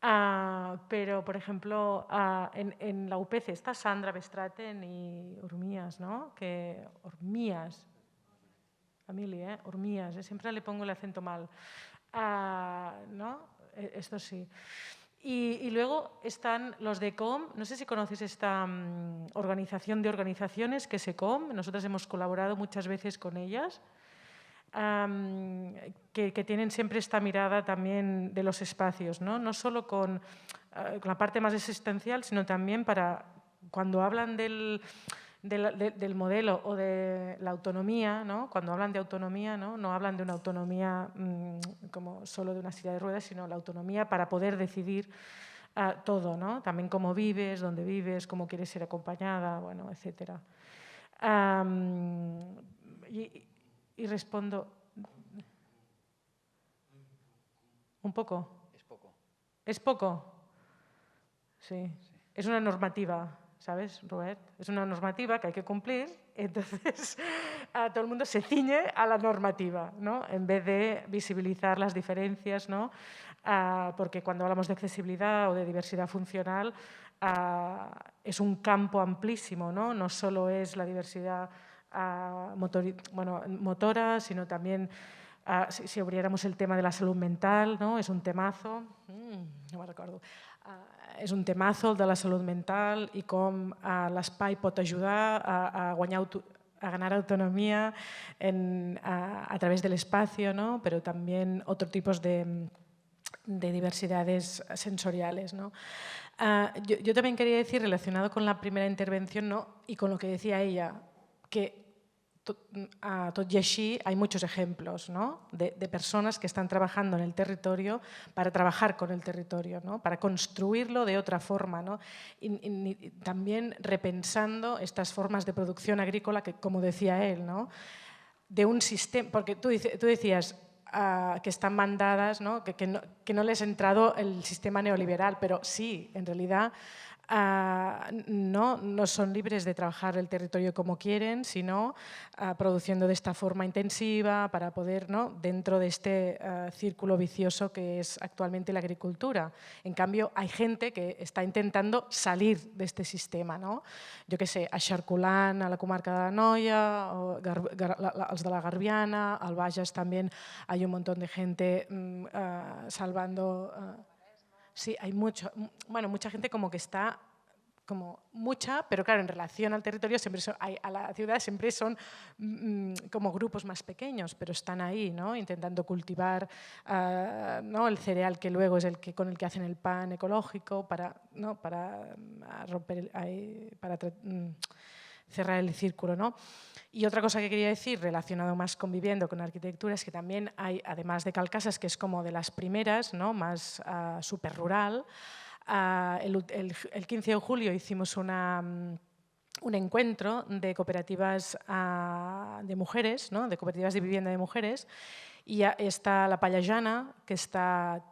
Pero, por ejemplo, en la UPC está Sandra Bestraten y Urmías, ¿no? Urmías, Urmías, siempre le pongo el acento mal, ¿no? Esto sí. Y luego están los de COM, no sé si conoces esta organización de organizaciones que es ECOM, nosotros hemos colaborado muchas veces con ellas, que tienen siempre esta mirada también de los espacios, no solo con la parte más existencial, sino también para cuando hablan del modelo o de la autonomía, ¿no? Cuando hablan de autonomía, no hablan de una autonomía como solo de una silla de ruedas, sino la autonomía para poder decidir todo, ¿no? También cómo vives, dónde vives, cómo quieres ser acompañada, bueno, etc. Y respondo... ¿Un poco? Es poco. ¿Es poco? Sí. Es una normativa, ¿sabes, Robert? Es una normativa que hay que cumplir, entonces todo el mundo se ciñe a la normativa, ¿no? En vez de visibilizar las diferencias, ¿no? Porque cuando hablamos de accesibilidad o de diversidad funcional es un campo amplísimo, ¿no? No solo es la diversidad motora, sino también si abriéramos el tema de la salud mental, ¿no? És un temazo, no me'n recordo, és un temazo el de la salut mental i com l'espai pot ajudar a ganar autonomía a través del espacio, ¿no? Pero también otro tipos de diversidades sensoriales, ¿no? Yo también quería decir, relacionado con la primera intervención, ¿no? Y con lo que decía ella, que tot y així hay muchos ejemplos, ¿no? de personas que están trabajando en el territorio para trabajar con el territorio, ¿no? Para construirlo de otra forma, ¿no? Y también repensando estas formas de producción agrícola que, como decía él, ¿no? De un sistema, porque tú decías que están mandadas, ¿no? Que no les ha entrado el sistema neoliberal, pero sí, en realidad no son libres de trabajar el territorio como quieren, sino produciendo de esta forma intensiva para poder, ¿no? Dentro de este círculo vicioso que es actualmente la agricultura. En cambio, hay gente que está intentando salir de este sistema, ¿no? Yo qué sé, a Xarculant, a la comarca de la Noia, els de la Garbiana, al Bages también hay un montón de gente salvando... Sí, hay mucha gente como que está, pero claro, en relación al territorio, a la ciudad siempre son como grupos más pequeños, pero están ahí, ¿no? Intentando cultivar ¿no? el cereal que luego es con el que hacen el pan ecológico para cerrar el círculo, ¿no? Y otra cosa que quería decir, relacionado más con viviendo, con arquitectura, es que también hay, además de Calcasas, que es como de las primeras, ¿no? Más súper rural, el 15 de julio hicimos un encuentro de cooperativas de mujeres, ¿no? De cooperativas de vivienda de mujeres, y está la Pallajana, que está...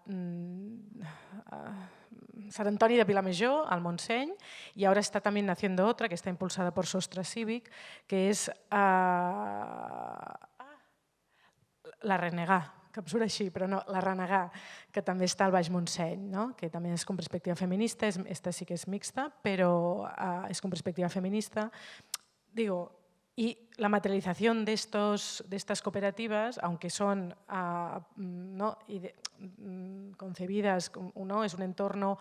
Sant Antoni de Vilamajor, al Montseny, y ahora está también haciendo otra que está impulsada por Sostre Cívic, que es la Renegà, que em surt així, però no, la Renegà, que també està al Baix Montseny, no? Que també és con perspectiva feminista, esta sí que és mixta, però és con perspectiva feminista. Digo, y la materialización de estas cooperativas, aunque son ¿no? concebidas, ¿no? Es un entorno,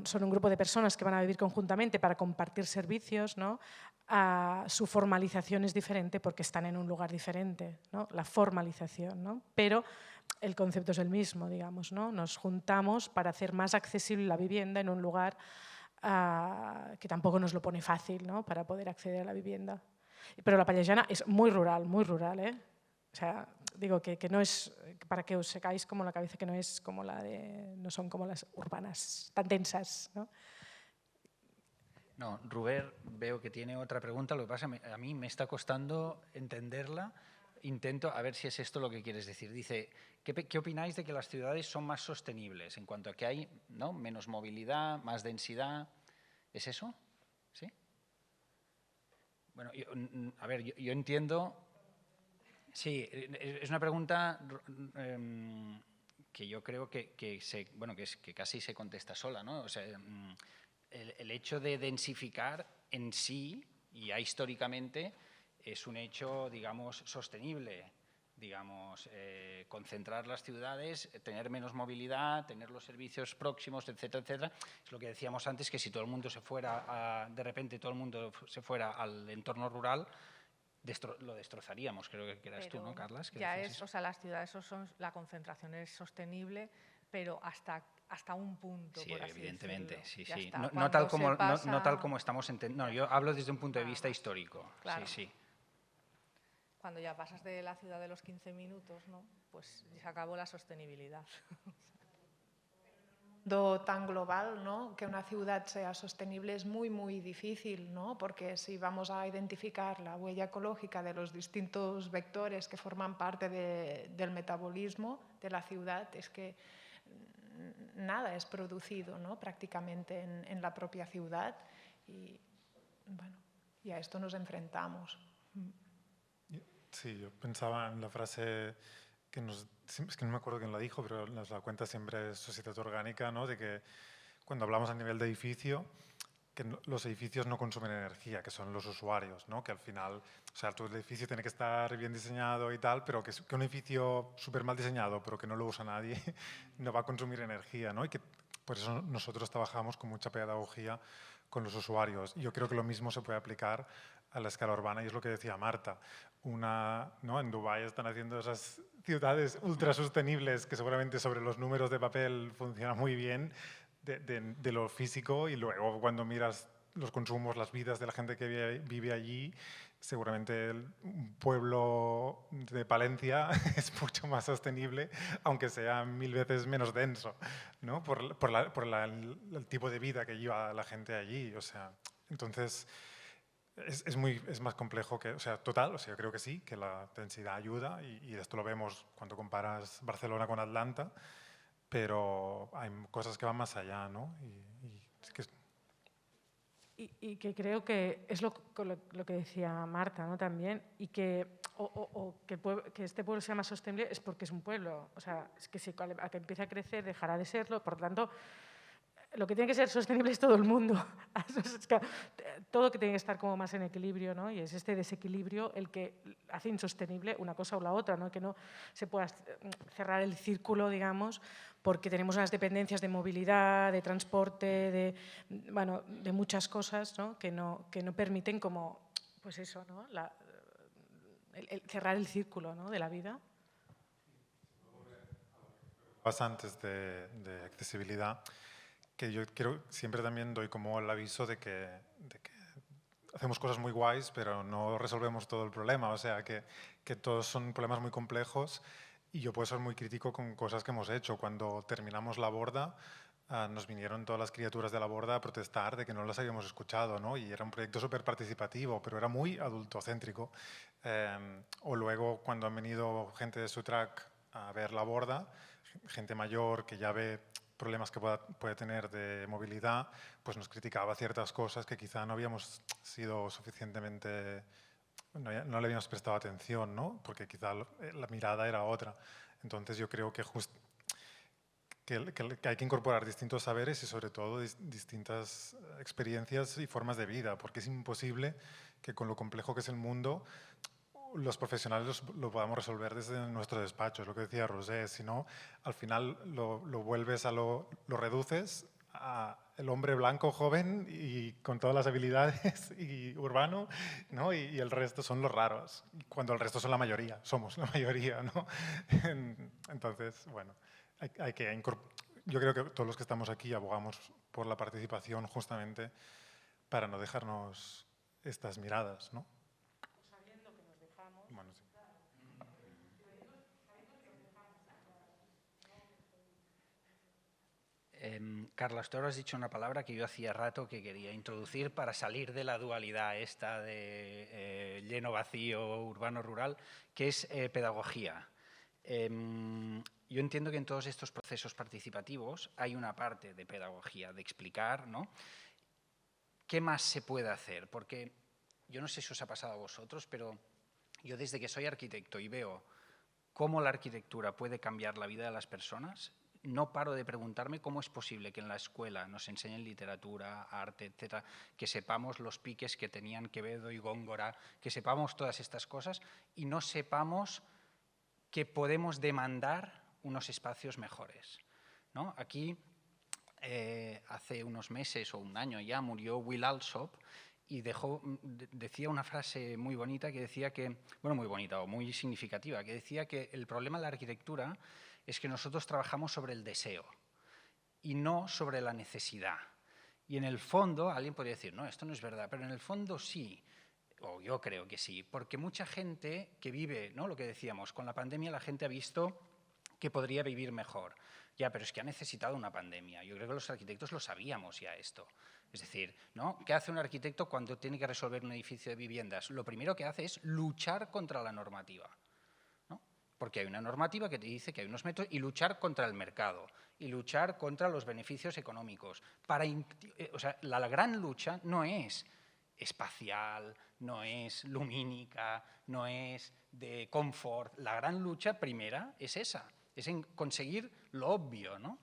son un grupo de personas que van a vivir conjuntamente para compartir servicios, ¿no? Su formalización es diferente porque están en un lugar diferente, ¿no? La formalización, ¿no? Pero el concepto es el mismo, digamos, ¿no? Nos juntamos para hacer más accesible la vivienda en un lugar que tampoco nos lo pone fácil, ¿no? Para poder acceder a la vivienda. Pero la Pallajana es muy rural, ¿eh? O sea, digo que no es, para que os secáis como la cabeza, que no es como no son como las urbanas, tan densas, ¿no? No, Robert, veo que tiene otra pregunta, lo que pasa, a mí me está costando entenderla, intento a ver si es esto lo que quieres decir. Dice, ¿qué opináis de que las ciudades son más sostenibles en cuanto a que hay, ¿no? Menos movilidad, más densidad? ¿Es eso? ¿Sí? Bueno, yo entiendo... Sí, es una pregunta que yo creo que casi se contesta sola, ¿no? O sea, el hecho de densificar en sí, y ya históricamente, es un hecho, digamos, sostenible. Digamos, concentrar las ciudades, tener menos movilidad, tener los servicios próximos, etcétera, etcétera. Es lo que decíamos antes, que si todo el mundo se fuera, de repente todo el mundo se fuera al entorno rural, lo destrozaríamos, creo que eras tú, ¿no, Carlas? Ya es, o sea, las ciudades la concentración es sostenible, pero hasta un punto, sí, por así evidentemente, decirlo. sí, sí. No tal como estamos entendiendo. No, yo hablo desde un punto de vista histórico. Claro. Sí, sí. Cuando ya pasas de la ciudad de los 15 minutos, ¿no? Pues se acabó la sostenibilidad. Tan global, ¿no? Que una ciudad sea sostenible es muy, muy difícil, ¿no? Porque si vamos a identificar la huella ecológica de los distintos vectores que forman parte del metabolismo de la ciudad, es que nada es producido, ¿no? Prácticamente en la propia ciudad y, bueno, y a esto nos enfrentamos. Sí, yo pensaba en la frase es que no me acuerdo quién la dijo, pero nos la cuenta siempre Sociedad Orgánica, ¿no? De que cuando hablamos a nivel de edificio, que los edificios no consumen energía, que son los usuarios, ¿no? Que al final, o sea, tu edificio tiene que estar bien diseñado y tal, pero que un edificio súper mal diseñado, pero que no lo usa nadie, no va a consumir energía, ¿no? Y que por eso nosotros trabajamos con mucha pedagogía con los usuarios. Y yo creo que lo mismo se puede aplicar a la escala urbana, y es lo que decía Marta. ¿No? En Dubái están haciendo esas ciudades ultra sostenibles que seguramente sobre los números de papel funcionan muy bien, de lo físico, y luego cuando miras los consumos, las vidas de la gente que vive allí, seguramente un pueblo de Palencia es mucho más sostenible, aunque sea 1000 veces menos denso, ¿no? por el tipo de vida que lleva la gente allí. O sea, entonces es más complejo que, o sea, total, o sea, yo creo que sí, que la densidad ayuda, y esto lo vemos cuando comparas Barcelona con Atlanta, pero hay cosas que van más allá, ¿no? Y que creo que es lo que decía Marta, ¿no? También, y que, que este pueblo sea más sostenible es porque es un pueblo. O sea, es que a que empiece a crecer dejará de serlo, por lo tanto, lo que tiene que ser sostenible es todo el mundo. Es que todo que tiene que estar como más en equilibrio, ¿no? Y es este desequilibrio el que hace insostenible una cosa o la otra, ¿no? Que no se pueda cerrar el círculo, digamos, porque tenemos unas dependencias de movilidad, de transporte, de muchas cosas, ¿no? Que no permiten como, pues eso, ¿no? Cerrar el círculo, ¿no? De la vida. Antes de accesibilidad, que yo siempre también doy como el aviso de que hacemos cosas muy guays, pero no resolvemos todo el problema. O sea, que todos son problemas muy complejos, y yo puedo ser muy crítico con cosas que hemos hecho. Cuando terminamos La Borda, nos vinieron todas las criaturas de La Borda a protestar de que no las habíamos escuchado, ¿no? Y era un proyecto súper participativo, pero era muy adultocéntrico. O luego, cuando han venido gente de Sutrac a ver La Borda, gente mayor que ya ve problemas que puede tener de movilidad, pues nos criticaba ciertas cosas que quizá no habíamos sido suficientemente, no le habíamos prestado atención, ¿no? Porque quizá la mirada era otra. Entonces yo creo que hay que incorporar distintos saberes y sobre todo distintas experiencias y formas de vida, porque es imposible que con lo complejo que es el mundo los profesionales lo podamos resolver desde nuestro despacho. Es lo que decía Rosé, si no, al final lo vuelves lo reduces a el hombre blanco joven y con todas las habilidades y urbano, ¿no? Y el resto son los raros, cuando el resto son la mayoría, somos la mayoría, ¿no? Entonces, bueno, hay que yo creo que todos los que estamos aquí abogamos por la participación justamente para no dejarnos estas miradas, ¿no? Bueno, sí. Carlos, tú ahora has dicho una palabra que yo hacía rato que quería introducir para salir de la dualidad esta de lleno vacío, urbano-rural, que es pedagogía. Yo entiendo que en todos estos procesos participativos hay una parte de pedagogía, de explicar, ¿no? ¿Qué más se puede hacer? Porque yo no sé si os ha pasado a vosotros, pero yo desde que soy arquitecto y veo cómo la arquitectura puede cambiar la vida de las personas, no paro de preguntarme cómo es posible que en la escuela nos enseñen literatura, arte, etcétera, que sepamos los piques que tenían Quevedo y Góngora, que sepamos todas estas cosas y no sepamos que podemos demandar unos espacios mejores, ¿no? Aquí, hace unos meses o un año ya, murió Will Alsop y decía una frase muy bonita que decía que, bueno, muy bonita o muy significativa, que decía que el problema de la arquitectura es que nosotros trabajamos sobre el deseo y no sobre la necesidad. Y en el fondo, alguien podría decir, no, esto no es verdad, pero en el fondo sí, o yo creo que sí, porque mucha gente que vive, ¿no? Lo que decíamos, con la pandemia la gente ha visto que podría vivir mejor. Ya, pero es que ha necesitado una pandemia. Yo creo que los arquitectos lo sabíamos ya esto. Es decir, ¿no? ¿Qué hace un arquitecto cuando tiene que resolver un edificio de viviendas? Lo primero que hace es luchar contra la normativa, ¿no? Porque hay una normativa que te dice que hay unos metros y luchar contra el mercado y luchar contra los beneficios económicos. O sea, la gran lucha no es espacial, no es lumínica, no es de confort. La gran lucha primera es esa, es en conseguir lo obvio, ¿no?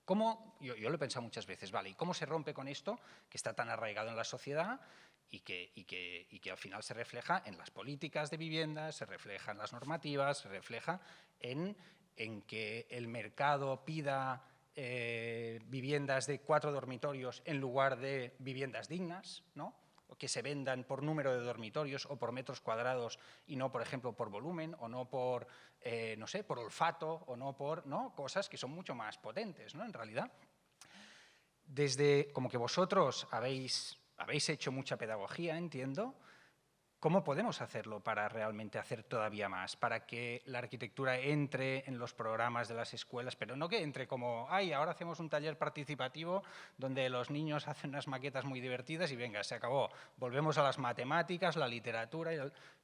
¿Cómo? Yo lo he pensado muchas veces, vale, ¿y cómo se rompe con esto que está tan arraigado en la sociedad y que al final se refleja en las políticas de vivienda, se refleja en las normativas, se refleja en que el mercado pida viviendas de 4 dormitorios en lugar de viviendas dignas, ¿no? O que se vendan por número de dormitorios o por metros cuadrados y no, por ejemplo, por volumen o no por, no sé, por olfato o no por, ¿no? Cosas que son mucho más potentes, ¿no? En realidad, desde como que vosotros habéis hecho mucha pedagogía, entiendo. ¿Cómo podemos hacerlo para realmente hacer todavía más? Para que la arquitectura entre en los programas de las escuelas, pero no que entre como, ay, ahora hacemos un taller participativo donde los niños hacen unas maquetas muy divertidas y venga, se acabó. Volvemos a las matemáticas, la literatura.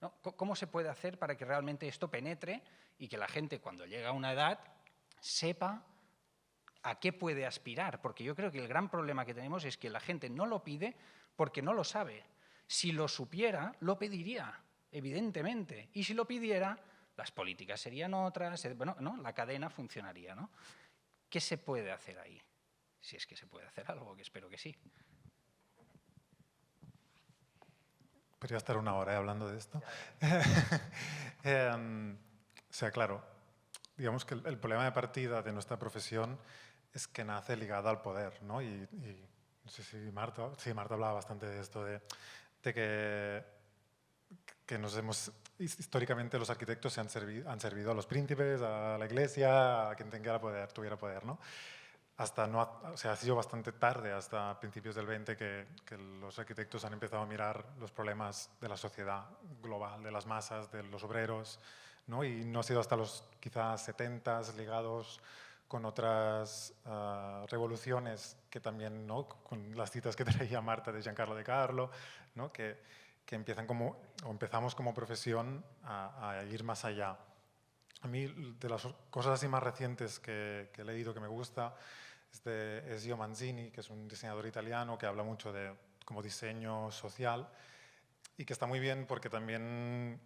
¿No? ¿Cómo se puede hacer para que realmente esto penetre y que la gente cuando llega a una edad sepa a qué puede aspirar? Porque yo creo que el gran problema que tenemos es que la gente no lo pide porque no lo sabe. Si lo supiera, lo pediría, evidentemente. Y si lo pidiera, las políticas serían otras, bueno, ¿no? La cadena funcionaría, ¿no? ¿Qué se puede hacer ahí? Si es que se puede hacer algo, que espero que sí. Podría estar una hora hablando de esto. O sea, claro, digamos que el problema de partida de nuestra profesión es que nace ligada al poder, ¿no? Y no sé si Marta hablaba bastante de esto, de que históricamente los arquitectos se han servido a los príncipes, a la iglesia, a quien tuviera poder, ¿no? O sea, ha sido bastante tarde, hasta principios del 20, que los arquitectos han empezado a mirar los problemas de la sociedad global, de las masas, de los obreros, ¿no? Y no ha sido hasta los quizás 70s ligados con otras revoluciones que también, ¿no? Con las citas que traía Marta de Giancarlo de Carlo, ¿no? que empezamos como profesión a ir más allá. A mí, de las cosas así más recientes que he leído que me gusta, es de Ezio Manzini, que es un diseñador italiano que habla mucho de como diseño social y que está muy bien porque también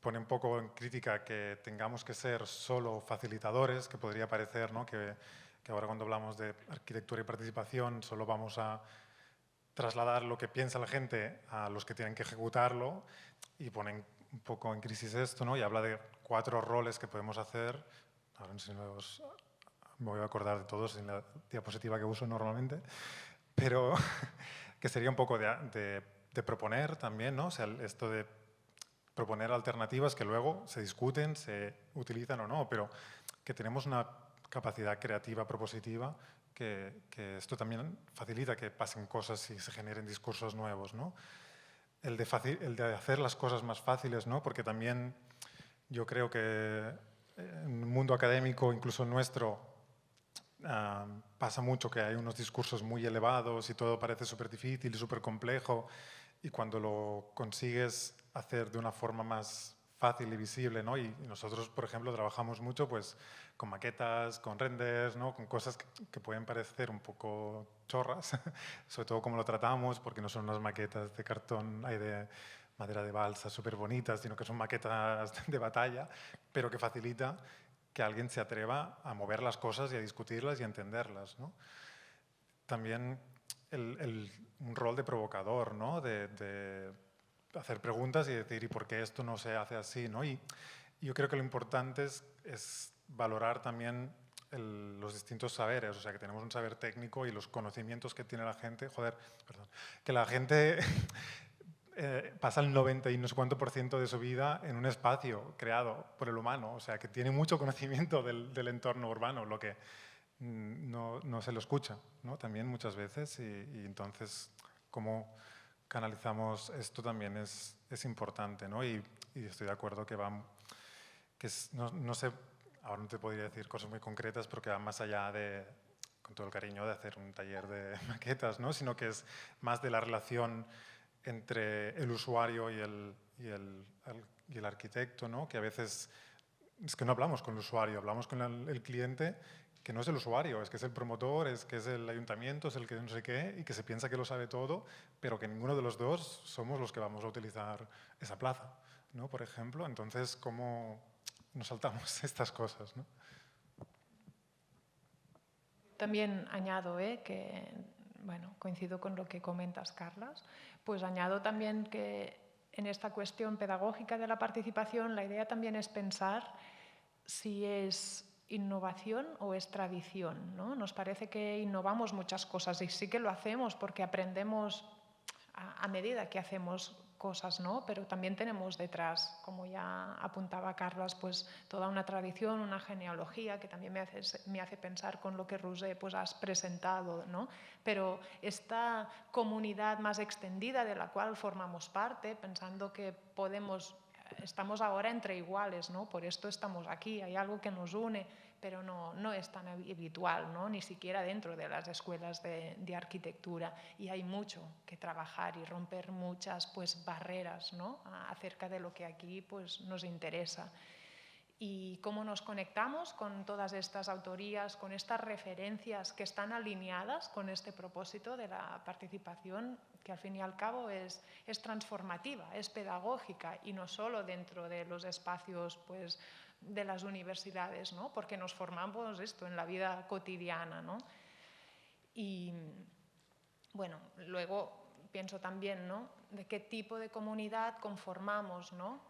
pone un poco en crítica que tengamos que ser solo facilitadores, que podría parecer, ¿no? que ahora cuando hablamos de arquitectura y participación solo vamos a trasladar lo que piensa la gente a los que tienen que ejecutarlo, y ponen un poco en crisis esto, ¿no? Y habla de 4 roles que podemos hacer. Ahora no sé si me voy a acordar de todos en la diapositiva que uso normalmente, pero que sería un poco de proponer también, ¿no? O sea, esto de proponer alternativas que luego se discuten, se utilizan o no, pero que tenemos una capacidad creativa propositiva que esto también facilita que pasen cosas y se generen discursos nuevos, ¿no? El de hacer las cosas más fáciles, ¿no? Porque también yo creo que en el mundo académico, incluso nuestro, pasa mucho que hay unos discursos muy elevados y todo parece súper difícil y súper complejo, y cuando lo consigues hacer de una forma más fácil y visible, ¿no? Y nosotros, por ejemplo, trabajamos mucho pues, con maquetas, con renders, ¿no? Con cosas que pueden parecer un poco chorras, sobre todo como lo tratamos, porque no son unas maquetas de cartón, hay de madera de balsa súper bonitas, sino que son maquetas de batalla, pero que facilita que alguien se atreva a mover las cosas y a discutirlas y a entenderlas, ¿no? También un rol de provocador, ¿no? De hacer preguntas y decir, ¿y por qué esto no se hace así, ¿no? Y yo creo que lo importante es valorar también los distintos saberes, o sea, que tenemos un saber técnico y los conocimientos que tiene la gente, que la gente pasa el 90 y no sé cuánto % de su vida en un espacio creado por el humano, o sea, que tiene mucho conocimiento del entorno urbano, lo que no se lo escucha, ¿no? También muchas veces, y entonces cómo canalizamos esto también es importante, ¿no? Y estoy de acuerdo que no sé, ahora no te podría decir cosas muy concretas porque va más allá de, con todo el cariño, de hacer un taller de maquetas, ¿no? Sino que es más de la relación entre el usuario y el arquitecto, ¿no? Que a veces es que no hablamos con el usuario, hablamos con el cliente, que no es el usuario, es que es el promotor, es que es el ayuntamiento, es el que no sé qué, y que se piensa que lo sabe todo, pero que ninguno de los dos somos los que vamos a utilizar esa plaza, ¿no? Por ejemplo, entonces, ¿cómo nos saltamos estas cosas, ¿no? También añado que, bueno, coincido con lo que comentas, Carlas, pues añado también que en esta cuestión pedagógica de la participación la idea también es pensar si es innovación o es tradición, ¿no? Nos parece que innovamos muchas cosas y sí que lo hacemos porque aprendemos a medida que hacemos cosas, ¿no? Pero también tenemos detrás, como ya apuntaba Carlas, pues toda una tradición, una genealogía que también me hace pensar con lo que Roser pues has presentado, ¿no? Pero esta comunidad más extendida de la cual formamos parte, pensando que estamos ahora entre iguales, ¿no? Por esto estamos aquí, hay algo que nos une, pero no es tan habitual, ¿no? Ni siquiera dentro de las escuelas de arquitectura. Y hay mucho que trabajar y romper muchas pues, barreras, ¿no? Acerca de lo que aquí pues, nos interesa. Y cómo nos conectamos con todas estas autorías, con estas referencias que están alineadas con este propósito de la participación, que al fin y al cabo es transformativa, es pedagógica, y no solo dentro de los espacios pues, de las universidades, ¿no? Porque nos formamos esto en la vida cotidiana, ¿no? Y bueno, luego pienso también, ¿no? De qué tipo de comunidad conformamos, ¿no?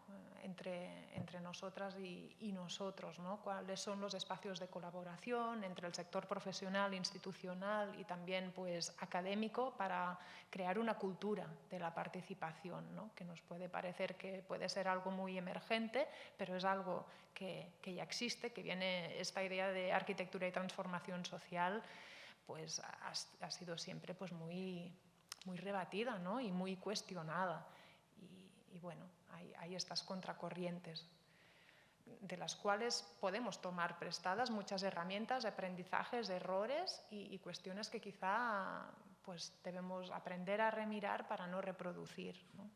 Entre nosotras y nosotros, ¿no? Cuáles son los espacios de colaboración entre el sector profesional, institucional y también pues, académico para crear una cultura de la participación, ¿no? Que nos puede parecer que puede ser algo muy emergente, pero es algo que ya existe, que viene esta idea de arquitectura y transformación social, pues ha sido siempre pues, muy rebatida, ¿no? Y muy cuestionada. Y bueno, hay estas contracorrientes de las cuales podemos tomar prestadas muchas herramientas, aprendizajes, errores y cuestiones que quizá pues, debemos aprender a remirar para no reproducir, ¿no?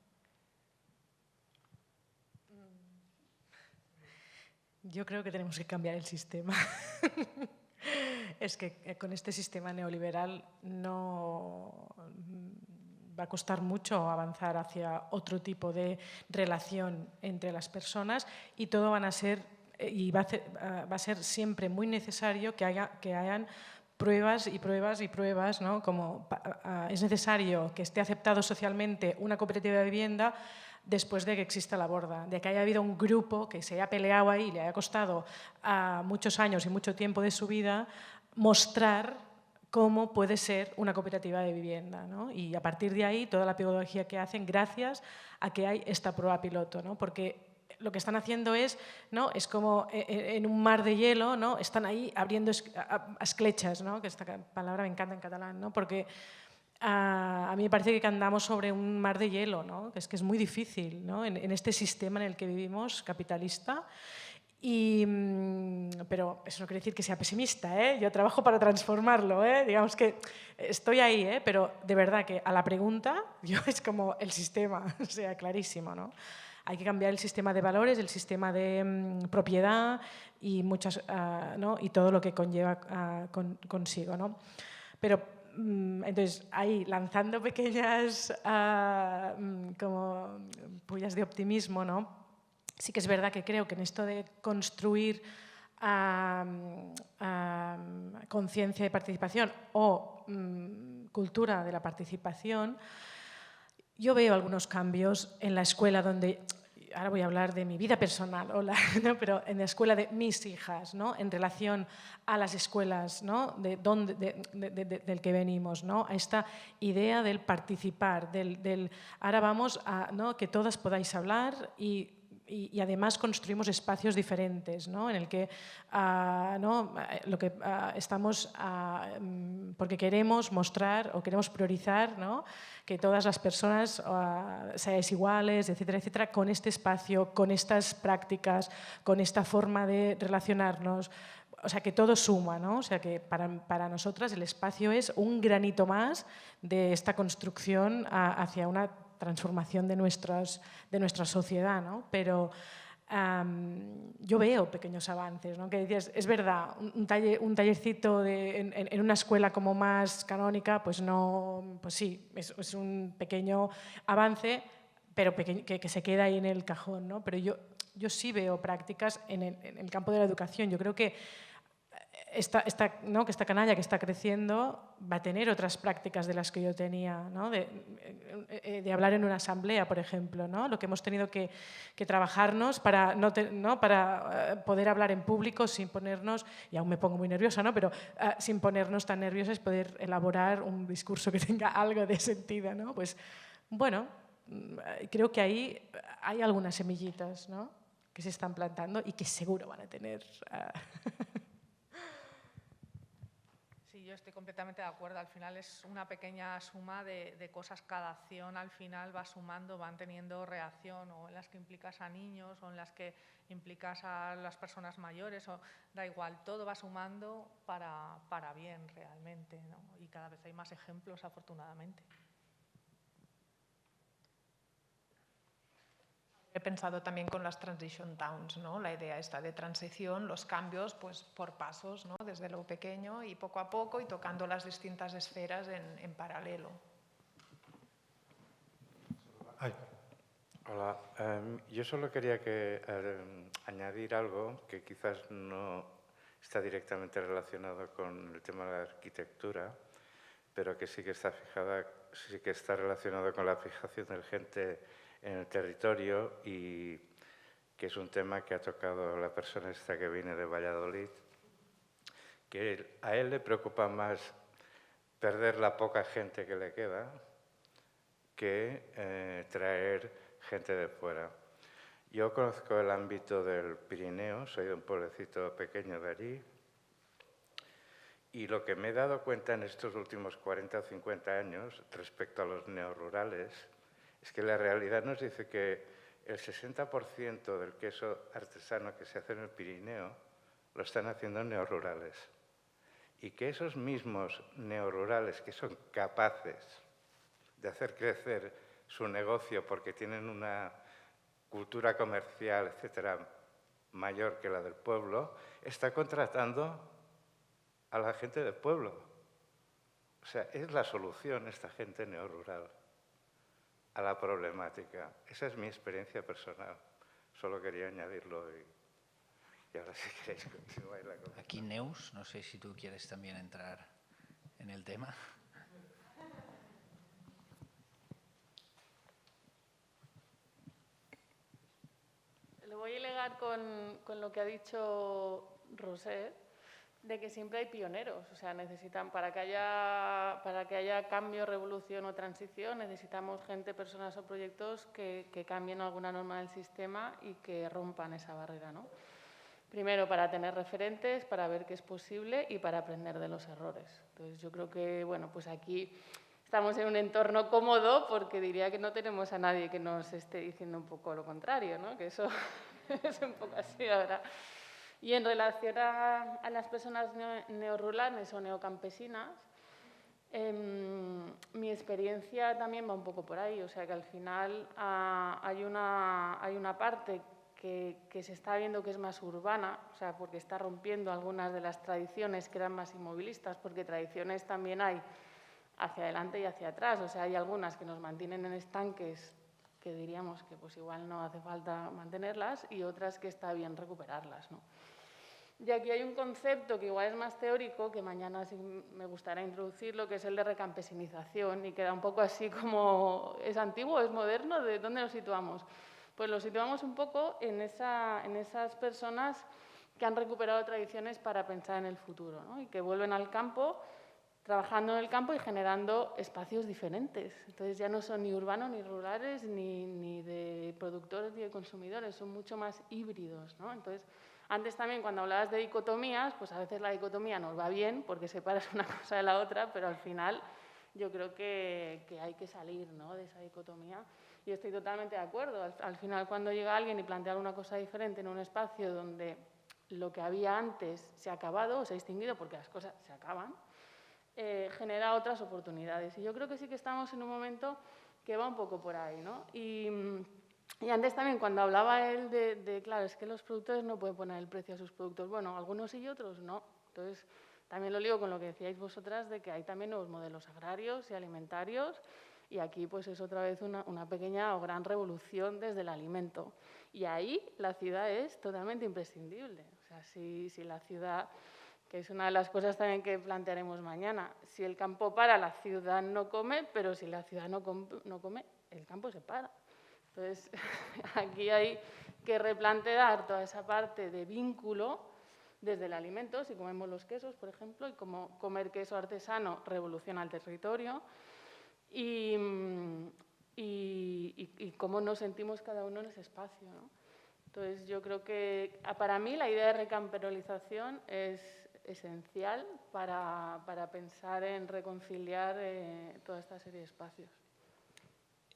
Yo creo que tenemos que cambiar el sistema. Es que con este sistema neoliberal no va a costar mucho avanzar hacia otro tipo de relación entre las personas y todo va a ser siempre muy necesario que hayan pruebas y pruebas y pruebas, ¿no? Como es necesario que esté aceptado socialmente una cooperativa de vivienda después de que exista la borda, de que haya habido un grupo que se haya peleado ahí y le haya costado muchos años y mucho tiempo de su vida mostrar cómo puede ser una cooperativa de vivienda, ¿no? Y a partir de ahí, toda la pedagogía que hacen, gracias a que hay esta prueba piloto, ¿no? Porque lo que están haciendo es, ¿no? Es como en un mar de hielo, ¿no? Están ahí abriendo esclechas, ¿no? Que esta palabra me encanta en catalán, ¿no? Porque a mí me parece que andamos sobre un mar de hielo, ¿no? Que es muy difícil, ¿no? En este sistema en el que vivimos, capitalista. Pero eso no quiere decir que sea pesimista, ¿eh? Yo trabajo para transformarlo, ¿eh? Digamos que estoy ahí, ¿eh? Pero de verdad que a la pregunta yo es como el sistema, o sea, clarísimo, ¿no? Hay que cambiar el sistema de valores, el sistema de propiedad y, ¿no? Y todo lo que conlleva consigo, ¿no? Pero Entonces, ahí lanzando pequeñas como pullas de optimismo, ¿no? Sí que es verdad que creo que en esto de construir conciencia de participación o cultura de la participación, yo veo algunos cambios en la escuela donde, ahora voy a hablar de mi vida personal, ¿no? Pero en la escuela de mis hijas, ¿no? En relación a las escuelas, ¿no? Del que venimos, ¿no? A esta idea del participar, ahora vamos a, ¿no? Que todas podáis hablar y además construimos espacios diferentes, ¿no? En el que, ¿no? Lo que estamos, porque queremos mostrar o queremos priorizar, ¿no? Que todas las personas seáis iguales, etcétera, etcétera, con este espacio, con estas prácticas, con esta forma de relacionarnos. O sea, que todo suma, ¿no? O sea, que para nosotras el espacio es un granito más de esta construcción hacia una transformación de nuestra sociedad, ¿no? Pero yo veo pequeños avances, ¿no? Que decías, es verdad, un tallercito en una escuela como más canónica, pues no, pues sí, es un pequeño avance, pero que se queda ahí en el cajón, ¿no? Pero yo sí veo prácticas en el campo de la educación. Yo creo que ¿no? Que esta canalla que está creciendo va a tener otras prácticas de las que yo tenía, ¿no? de hablar en una asamblea, por ejemplo, ¿no? Lo que hemos tenido que trabajarnos para, para poder hablar en público sin ponernos, y aún me pongo muy nerviosa, ¿no? Pero sin ponernos tan nerviosas, poder elaborar un discurso que tenga algo de sentido, ¿no? Pues bueno, creo que ahí hay algunas semillitas, ¿no? Que se están plantando y que seguro van a tener... Yo estoy completamente de acuerdo. Al final es una pequeña suma de cosas. Cada acción al final va sumando, van teniendo reacción, o en las que implicas a niños o en las que implicas a las personas mayores, o da igual, todo va sumando para bien realmente, ¿no? Y cada vez hay más ejemplos, afortunadamente. He pensado también con las transition towns, ¿no? La idea esta de transición, los cambios pues por pasos, ¿no? Desde lo pequeño y poco a poco y tocando las distintas esferas en paralelo. Hola, yo solo quería añadir algo que quizás no está directamente relacionado con el tema de la arquitectura, pero que sí que está relacionado con la fijación de gente en el territorio, y que es un tema que ha tocado la persona esta que viene de Valladolid, que a él le preocupa más perder la poca gente que le queda que traer gente de fuera. Yo conozco el ámbito del Pirineo, soy de un pueblecito pequeño de allí, y lo que me he dado cuenta en estos últimos 40 o 50 años respecto a los neorurales es que la realidad nos dice que el 60% del queso artesano que se hace en el Pirineo lo están haciendo neorurales. Y que esos mismos neorurales que son capaces de hacer crecer su negocio porque tienen una cultura comercial, etcétera, mayor que la del pueblo, está contratando a la gente del pueblo. O sea, es la solución esta gente neorural a la problemática. Esa es mi experiencia personal. Solo quería añadirlo y ahora si queréis continuar la conversación. Aquí Neus, no sé si tú quieres también entrar en el tema. Lo voy a ligar con lo que ha dicho Rosé, de que siempre hay pioneros. O sea, para que haya cambio, revolución o transición, necesitamos gente, personas o proyectos que cambien alguna norma del sistema y que rompan esa barrera, ¿no? Primero, para tener referentes, para ver qué es posible y para aprender de los errores. Entonces, yo creo que, bueno, pues aquí estamos en un entorno cómodo, porque diría que no tenemos a nadie que nos esté diciendo un poco lo contrario, ¿no? Que eso es un poco así ahora. Y en relación a las personas neorurales o neocampesinas, mi experiencia también va un poco por ahí. O sea, que al final hay una parte que se está viendo que es más urbana, o sea, porque está rompiendo algunas de las tradiciones que eran más inmovilistas, porque tradiciones también hay hacia adelante y hacia atrás. O sea, hay algunas que nos mantienen en estanques que diríamos que pues igual no hace falta mantenerlas y otras que está bien recuperarlas, ¿no? Y aquí hay un concepto que igual es más teórico, que mañana sí me gustaría introducirlo, que es el de recampesinización, y queda un poco así como, ¿es antiguo, es moderno? ¿De dónde lo situamos? Pues lo situamos un poco en esas personas que han recuperado tradiciones para pensar en el futuro, ¿no? Y que vuelven al campo, trabajando en el campo y generando espacios diferentes. Entonces ya no son ni urbanos, ni rurales, ni de productores ni de consumidores, son mucho más híbridos, ¿no? Entonces, antes también, cuando hablabas de dicotomías, pues a veces la dicotomía nos va bien porque separas una cosa de la otra, pero al final yo creo que hay que salir, ¿no?, de esa dicotomía. Y estoy totalmente de acuerdo. Al final, cuando llega alguien y plantea una cosa diferente en un espacio donde lo que había antes se ha acabado o se ha extinguido, porque las cosas se acaban, genera otras oportunidades. Y yo creo que sí que estamos en un momento que va un poco por ahí, ¿no? Y antes también, cuando hablaba él claro, es que los productores no pueden poner el precio a sus productos. Bueno, algunos sí y otros no. Entonces, también lo ligo con lo que decíais vosotras de que hay también nuevos modelos agrarios y alimentarios, y aquí pues es otra vez una pequeña o gran revolución desde el alimento. Y ahí la ciudad es totalmente imprescindible. O sea, si la ciudad, que es una de las cosas también que plantearemos mañana, si el campo para, la ciudad no come, pero si la ciudad no come, el campo se para. Entonces, aquí hay que replantear toda esa parte de vínculo desde el alimento, si comemos los quesos, por ejemplo, y cómo comer queso artesano revoluciona el territorio, y cómo nos sentimos cada uno en ese espacio, ¿no? Entonces, yo creo que para mí la idea de recamperolización es esencial para pensar en reconciliar toda esta serie de espacios.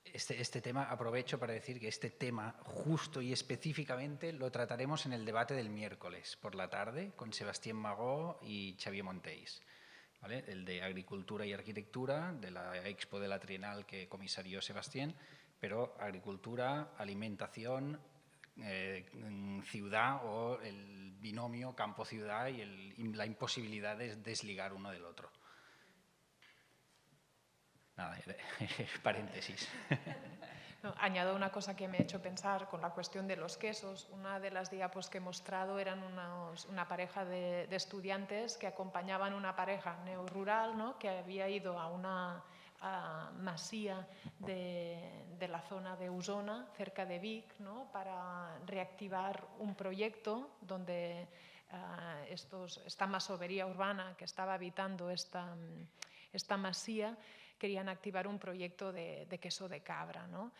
Este tema, aprovecho para decir que este tema justo y específicamente lo trataremos en el debate del miércoles por la tarde con Sebastián Magó y Xavier Monteis, ¿vale? El de Agricultura y Arquitectura, de la Expo de la Trienal que comisarió Sebastián, pero agricultura, alimentación, ciudad o el binomio campo-ciudad y la imposibilidad de desligar uno del otro. Nada, paréntesis. No, añado una cosa que me ha hecho pensar con la cuestión de los quesos. Una de las diapos que he mostrado eran una pareja de estudiantes que acompañaban una pareja neorrural, ¿no?, que había ido a una masía de la zona de Osona, cerca de Vic, ¿no?, para reactivar un proyecto donde esta masovería urbana que estaba habitando esta masía querían activar un proyecto de queso de cabra, ¿no?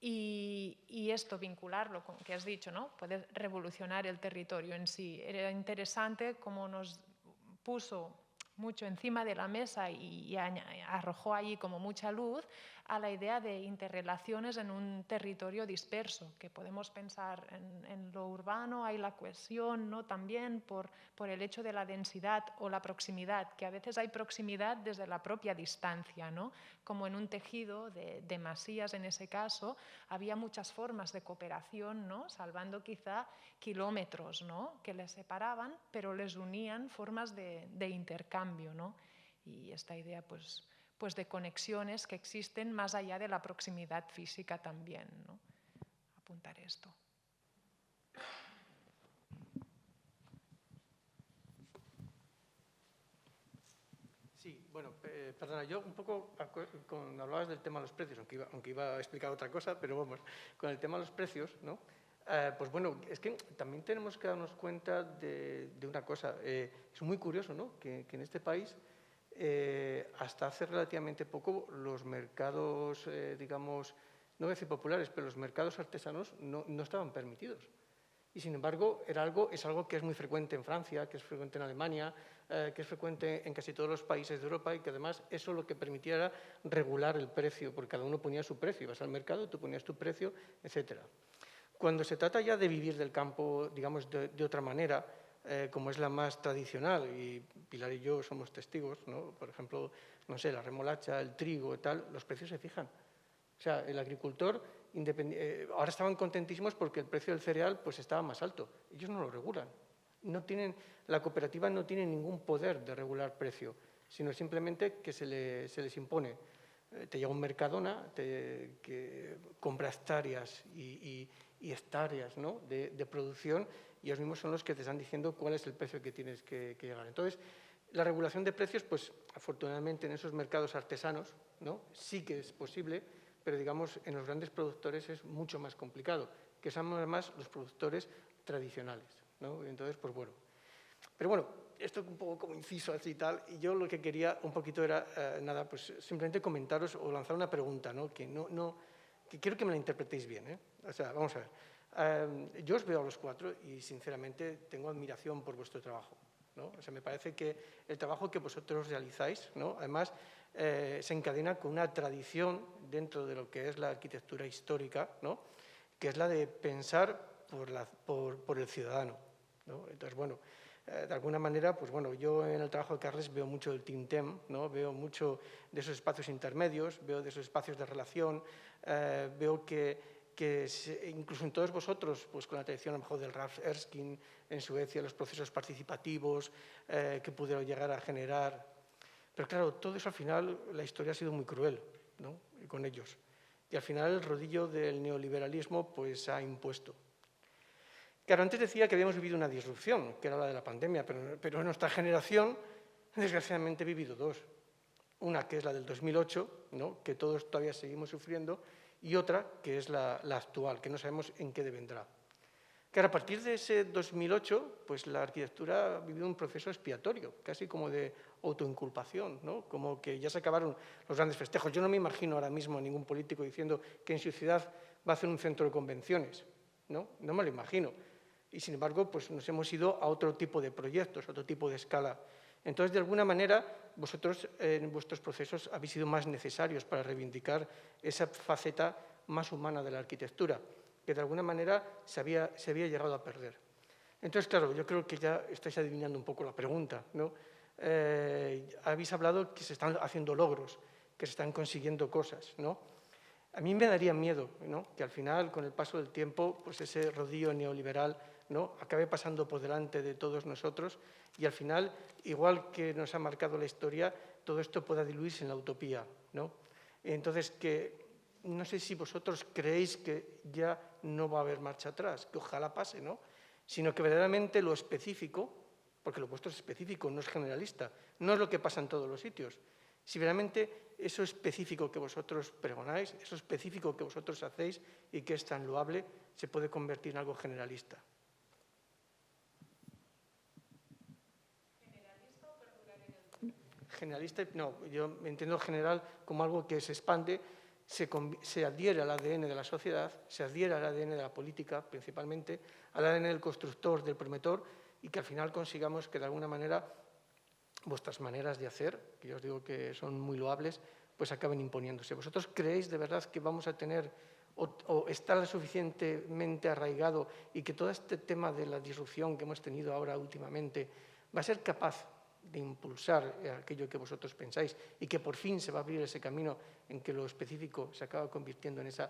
Y esto, vincularlo con lo que has dicho, ¿no?, puede revolucionar el territorio en sí. Era interesante cómo nos puso mucho encima de la mesa y arrojó allí como mucha luz a la idea de interrelaciones en un territorio disperso, que podemos pensar en lo urbano, hay la cohesión, ¿no?, también por el hecho de la densidad o la proximidad, que a veces hay proximidad desde la propia distancia, ¿no?, como en un tejido de masías, en ese caso, había muchas formas de cooperación, ¿no?, salvando quizá kilómetros, ¿no?, que les separaban, pero les unían formas de intercambio, ¿no? Y esta idea, pues de conexiones que existen más allá de la proximidad física también, ¿no? Apuntar esto. Sí, bueno, perdona, yo un poco, cuando hablabas del tema de los precios, aunque iba a explicar otra cosa, pero vamos, con el tema de los precios, ¿no? Pues bueno, es que también tenemos que darnos cuenta de una cosa. Es muy curioso, ¿no?, que en este país, hasta hace relativamente poco, los mercados, digamos, no voy a decir populares, pero los mercados artesanos no estaban permitidos. Y sin embargo, es algo que es muy frecuente en Francia, que es frecuente en Alemania, que es frecuente en casi todos los países de Europa, y que además eso lo que permitía era regular el precio, porque cada uno ponía su precio. Ibas al mercado, tú ponías tu precio, etcétera. Cuando se trata ya de vivir del campo, digamos, de otra manera, como es la más tradicional, y Pilar y yo somos testigos, ¿no?, por ejemplo, no sé, la remolacha, el trigo y tal, los precios se fijan. O sea, el agricultor, ahora estaban contentísimos porque el precio del cereal pues estaba más alto. Ellos no lo regulan. La cooperativa no tiene ningún poder de regular precio. sino simplemente que se les impone. Te llega un Mercadona que compra hectáreas y hectáreas, ¿no?, de producción, y ellos mismos son los que te están diciendo cuál es el precio que tienes que llegar. Entonces, la regulación de precios, pues afortunadamente en esos mercados artesanos, ¿no?, sí que es posible, pero digamos en los grandes productores es mucho más complicado, que son además los productores tradicionales, ¿no? Entonces, pues bueno. Pero bueno, esto un poco como inciso así y tal, y yo lo que quería un poquito era, nada, pues simplemente comentaros o lanzar una pregunta, ¿no?, que quiero que me la interpretéis bien, ¿eh? O sea, vamos a ver. Yo os veo a los cuatro y sinceramente tengo admiración por vuestro trabajo, ¿no? O sea, me parece que el trabajo que vosotros realizáis, ¿no?, además se encadena con una tradición dentro de lo que es la arquitectura histórica, ¿no?, que es la de pensar por el ciudadano, ¿no? Entonces, bueno, de alguna manera, pues bueno, yo en el trabajo de Carles veo mucho del Tintem, ¿no?, veo mucho de esos espacios intermedios, veo de esos espacios de relación, veo que incluso en todos vosotros, pues con la tradición a lo mejor del Ralph Erskine en Suecia, los procesos participativos que pudieron llegar a generar. Pero claro, todo eso al final, la historia ha sido muy cruel, ¿no?, con ellos. Y al final el rodillo del neoliberalismo pues se ha impuesto. Claro, antes decía que habíamos vivido una disrupción, que era la de la pandemia, pero en nuestra generación, desgraciadamente, he vivido dos. Una que es la del 2008, ¿no?, que todos todavía seguimos sufriendo, y otra que es la actual, que no sabemos en qué devendrá. Claro, a partir de ese 2008, pues la arquitectura ha vivido un proceso expiatorio, casi como de autoinculpación, ¿no?, como que ya se acabaron los grandes festejos. Yo no me imagino ahora mismo a ningún político diciendo que en su ciudad va a hacer un centro de convenciones, ¿no? No me lo imagino. Y, sin embargo, pues nos hemos ido a otro tipo de proyectos, a otro tipo de escala. Entonces, de alguna manera, vosotros en vuestros procesos habéis sido más necesarios para reivindicar esa faceta más humana de la arquitectura, que de alguna manera se había llegado a perder. Entonces, claro, yo creo que ya estáis adivinando un poco la pregunta, ¿no? Habéis hablado que se están haciendo logros, que se están consiguiendo cosas, ¿no? A mí me daría miedo, ¿no?, que al final, con el paso del tiempo, pues ese rodillo neoliberal, ¿no?, acabe pasando por delante de todos nosotros y al final, igual que nos ha marcado la historia, todo esto pueda diluirse en la utopía, ¿no? Entonces, que no sé si vosotros creéis que ya no va a haber marcha atrás, que ojalá pase, ¿no?, sino que verdaderamente lo específico, porque lo vuestro es específico, no es generalista, no es lo que pasa en todos los sitios. Si realmente eso específico que vosotros pregonáis, eso específico que vosotros hacéis y que es tan loable, se puede convertir en algo generalista. ¿Generalista o perdurar en el tiempo? Generalista, no, yo entiendo general como algo que se expande, se adhiere al ADN de la sociedad, se adhiere al ADN de la política principalmente, al ADN del constructor, del promotor, y que al final consigamos que de alguna manera vuestras maneras de hacer, que yo os digo que son muy loables, pues acaben imponiéndose. ¿Vosotros creéis de verdad que vamos a tener o está lo suficientemente arraigado y que todo este tema de la disrupción que hemos tenido ahora últimamente va a ser capaz de impulsar aquello que vosotros pensáis y que por fin se va a abrir ese camino en que lo específico se acaba convirtiendo en esa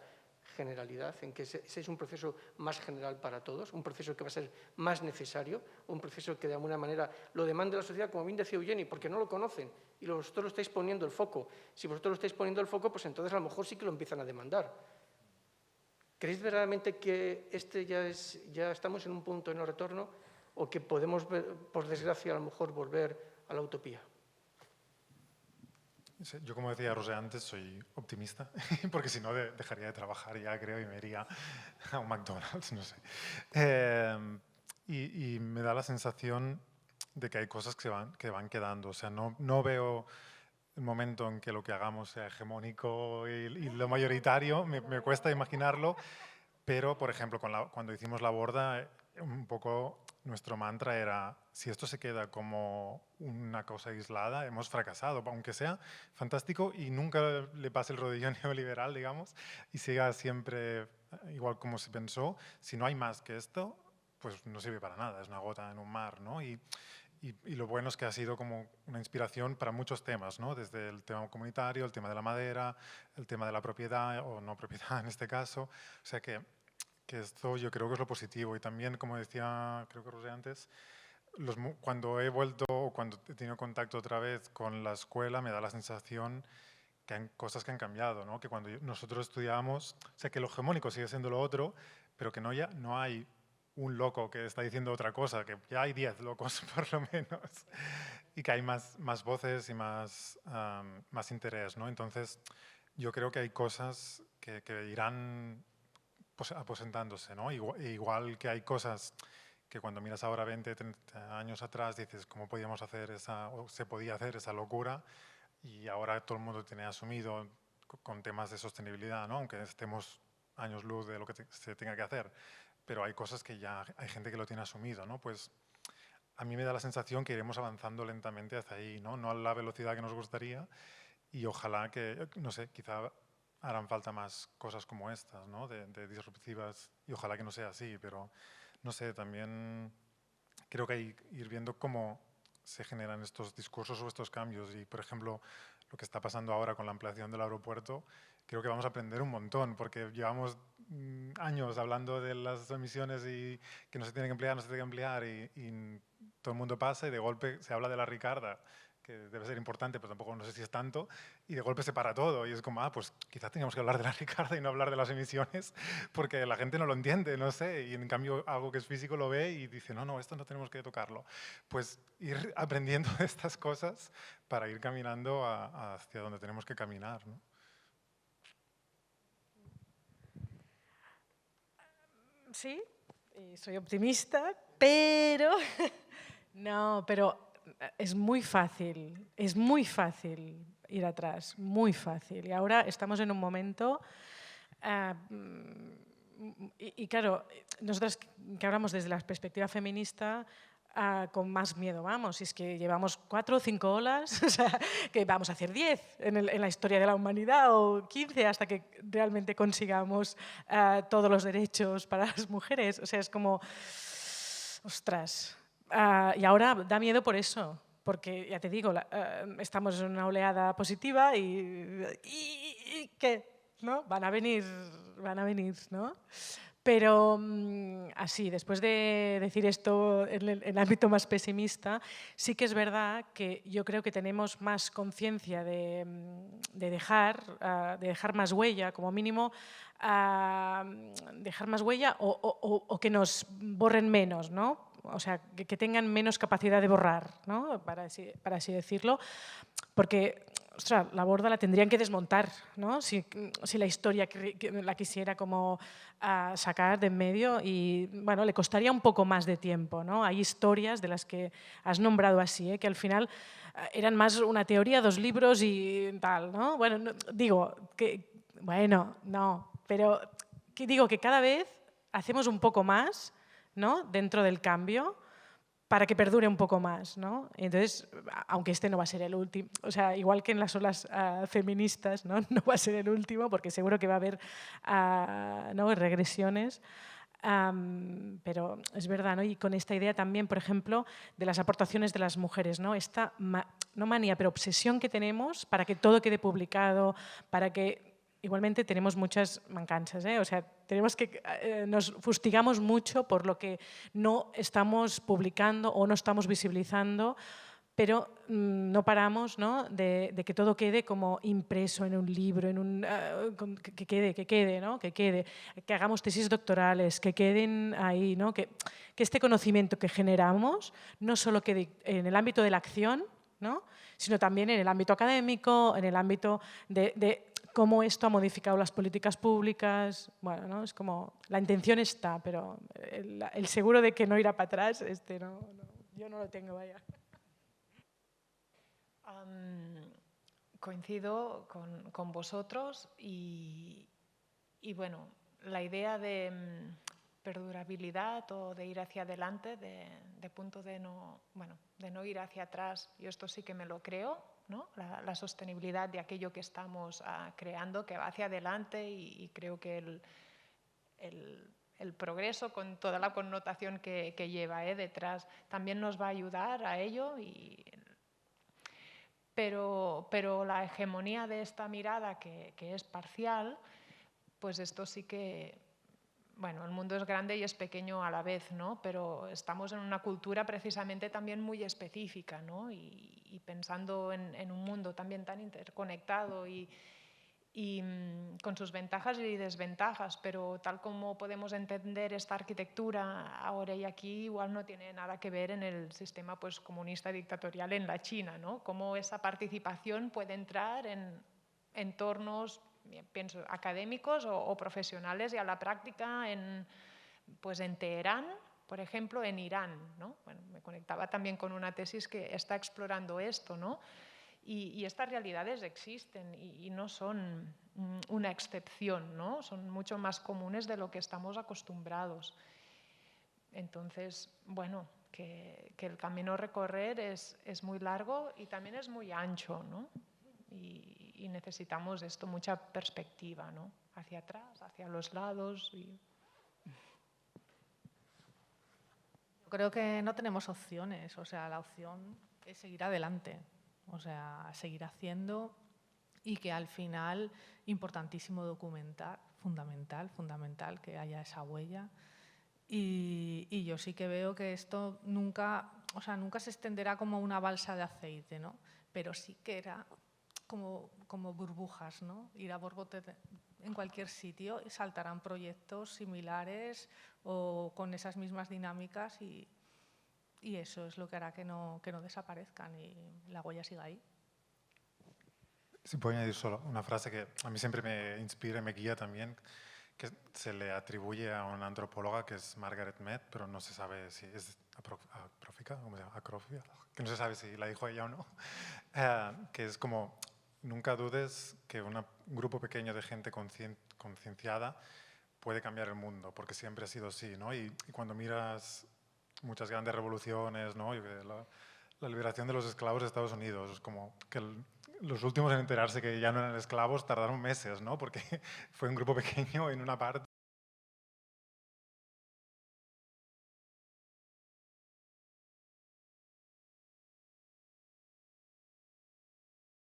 generalidad, en que ese es un proceso más general para todos, un proceso que va a ser más necesario, un proceso que de alguna manera lo demanda la sociedad, como bien decía Eugeni, porque no lo conocen y vosotros lo estáis poniendo el foco. Si vosotros lo estáis poniendo el foco, pues entonces a lo mejor sí que lo empiezan a demandar. ¿Creéis verdaderamente que ya estamos en un punto de no retorno o que podemos, por desgracia, a lo mejor volver a la utopía? Sí, yo, como decía Rosé antes, soy optimista, porque si no dejaría de trabajar ya, creo, y me iría a un McDonald's, no sé. Y me da la sensación de que hay cosas que van quedando. O sea, no veo el momento en que lo que hagamos sea hegemónico y lo mayoritario, me cuesta imaginarlo, pero, por ejemplo, cuando hicimos la borda, un poco nuestro mantra era, si esto se queda como una cosa aislada, hemos fracasado, aunque sea fantástico y nunca le pase el rodillo neoliberal, digamos, y siga siempre igual como se pensó. Si no hay más que esto, pues no sirve para nada, es una gota en un mar, ¿no? Y lo bueno es que ha sido como una inspiración para muchos temas, ¿no? Desde el tema comunitario, el tema de la madera, el tema de la propiedad o no propiedad en este caso. O sea que esto yo creo que es lo positivo. Y también, como decía, creo que Rosé antes, cuando he vuelto o cuando he tenido contacto otra vez con la escuela, me da la sensación que hay cosas que han cambiado, ¿no? Que cuando nosotros estudiábamos, o sea, que lo hegemónico sigue siendo lo otro, pero que no hay un loco que está diciendo otra cosa, que ya hay 10 locos por lo menos, y que hay más voces y más interés, ¿no? Entonces, yo creo que hay cosas que irán aposentándose, ¿no? Igual que hay cosas que cuando miras ahora 20, 30 años atrás dices, ¿cómo podíamos hacer o se podía hacer esa locura? Y ahora todo el mundo tiene asumido con temas de sostenibilidad, ¿no? Aunque estemos años luz de lo que se tenga que hacer. Pero hay cosas que ya hay gente que lo tiene asumido, ¿no? Pues a mí me da la sensación que iremos avanzando lentamente hacia ahí, ¿no? No a la velocidad que nos gustaría y ojalá que, no sé, quizá harán falta más cosas como estas, ¿no? De disruptivas y ojalá que no sea así, pero no sé, también creo que hay que ir viendo cómo se generan estos discursos o estos cambios y, por ejemplo, lo que está pasando ahora con la ampliación del aeropuerto, creo que vamos a aprender un montón porque llevamos años hablando de las emisiones y que no se tiene que emplear, no se tiene que emplear y todo el mundo pasa y de golpe se habla de la Ricarda, que debe ser importante, pero tampoco no sé si es tanto, y de golpe se para todo y es como, pues quizás tengamos que hablar de la Ricarda y no hablar de las emisiones porque la gente no lo entiende, no sé, y en cambio algo que es físico lo ve y dice, no, esto no tenemos que tocarlo. Pues ir aprendiendo de estas cosas para ir caminando hacia donde tenemos que caminar, ¿no? Sí, soy optimista, pero no, pero es muy fácil ir atrás, muy fácil. Y ahora estamos en un momento, y claro, nosotros que hablamos desde la perspectiva feminista, con más miedo vamos, si es que llevamos 4 o 5 olas, o sea, que vamos a hacer 10 en la historia de la humanidad o 15 hasta que realmente consigamos todos los derechos para las mujeres. O sea, es como, ostras. Y ahora da miedo por eso, porque ya te digo, estamos en una oleada positiva y ¿qué? ¿No? Van a venir, ¿no? Pero así, después de decir esto en el ámbito más pesimista, sí que es verdad que yo creo que tenemos más conciencia de dejar más huella, como mínimo, dejar más huella o que nos borren menos, ¿no? O sea, que tengan menos capacidad de borrar, ¿no? para así decirlo, porque ostras, la borda la tendrían que desmontar, ¿no? Si la historia la quisiera como sacar de en medio y bueno, le costaría un poco más de tiempo, ¿no? Hay historias de las que has nombrado así, que al final eran más una teoría, 2 libros y tal, ¿no? Bueno, pero digo que cada vez hacemos un poco más, ¿no? Dentro del cambio, para que perdure un poco más, ¿no? Entonces, aunque este no va a ser el último, o sea, igual que en las olas feministas, ¿no? No va a ser el último, porque seguro que va a haber ¿no? regresiones, pero es verdad, ¿no? Y con esta idea también, por ejemplo, de las aportaciones de las mujeres, ¿no? Esta, no manía, pero obsesión que tenemos para que todo quede publicado, para que igualmente tenemos muchas mancanzas, ¿eh? O sea, nos fustigamos mucho por lo que no estamos publicando o no estamos visibilizando, pero no paramos, ¿no? De que todo quede como impreso en un libro, que quede, ¿no? Que hagamos tesis doctorales, que queden ahí, ¿no? Que este conocimiento que generamos no solo quede en el ámbito de la acción, ¿no? Sino también en el ámbito académico, en el ámbito de cómo esto ha modificado las políticas públicas. Bueno, ¿no? Es como, la intención está, pero el seguro de que no irá para atrás, yo no lo tengo, vaya. Coincido con vosotros y bueno, la idea de perdurabilidad o de ir hacia adelante, de punto de no ir hacia atrás, yo esto sí que me lo creo, ¿no? La sostenibilidad de aquello que estamos creando, que va hacia adelante y creo que el progreso, con toda la connotación que lleva detrás, también nos va a ayudar a ello. Pero la hegemonía de esta mirada que es parcial, pues esto sí que bueno, el mundo es grande y es pequeño a la vez, ¿no? Pero estamos en una cultura precisamente también muy específica, ¿no? Y pensando en un mundo también tan interconectado y con sus ventajas y desventajas, pero tal como podemos entender esta arquitectura ahora y aquí, igual no tiene nada que ver en el sistema pues, comunista dictatorial en la China, ¿no? Cómo esa participación puede entrar en entornos, pienso, académicos o profesionales y a la práctica pues en Teherán, por ejemplo, en Irán, ¿no? Bueno, me conectaba también con una tesis que está explorando esto, ¿no? Y estas realidades existen y no son una excepción, ¿no? Son mucho más comunes de lo que estamos acostumbrados. Entonces, bueno, que el camino a recorrer es muy largo y también es muy ancho, ¿no? Y necesitamos esto, mucha perspectiva, ¿no? Hacia atrás, hacia los lados. Yo creo que no tenemos opciones, o sea, la opción es seguir adelante. O sea, seguir haciendo y que al final, importantísimo documentar, fundamental que haya esa huella. Y yo sí que veo que esto nunca se extenderá como una balsa de aceite, ¿no? Pero sí que era como burbujas, ¿no? Ir a borbote en cualquier sitio y saltarán proyectos similares o con esas mismas dinámicas y eso es lo que hará que no desaparezcan y la huella siga ahí. Si puedo añadir solo una frase que a mí siempre me inspira y me guía también, que se le atribuye a una antropóloga que es Margaret Mead, pero no se sabe si es acrófica, ¿cómo se llama? Acrófica, que no se sabe si la dijo ella o no, que es como, nunca dudes que un grupo pequeño de gente concienciada puede cambiar el mundo, porque siempre ha sido así, ¿no? Y cuando miras muchas grandes revoluciones, ¿no? Y la liberación de los esclavos de Estados Unidos, es como que los últimos en enterarse que ya no eran esclavos tardaron meses, ¿no? Porque fue un grupo pequeño en una parte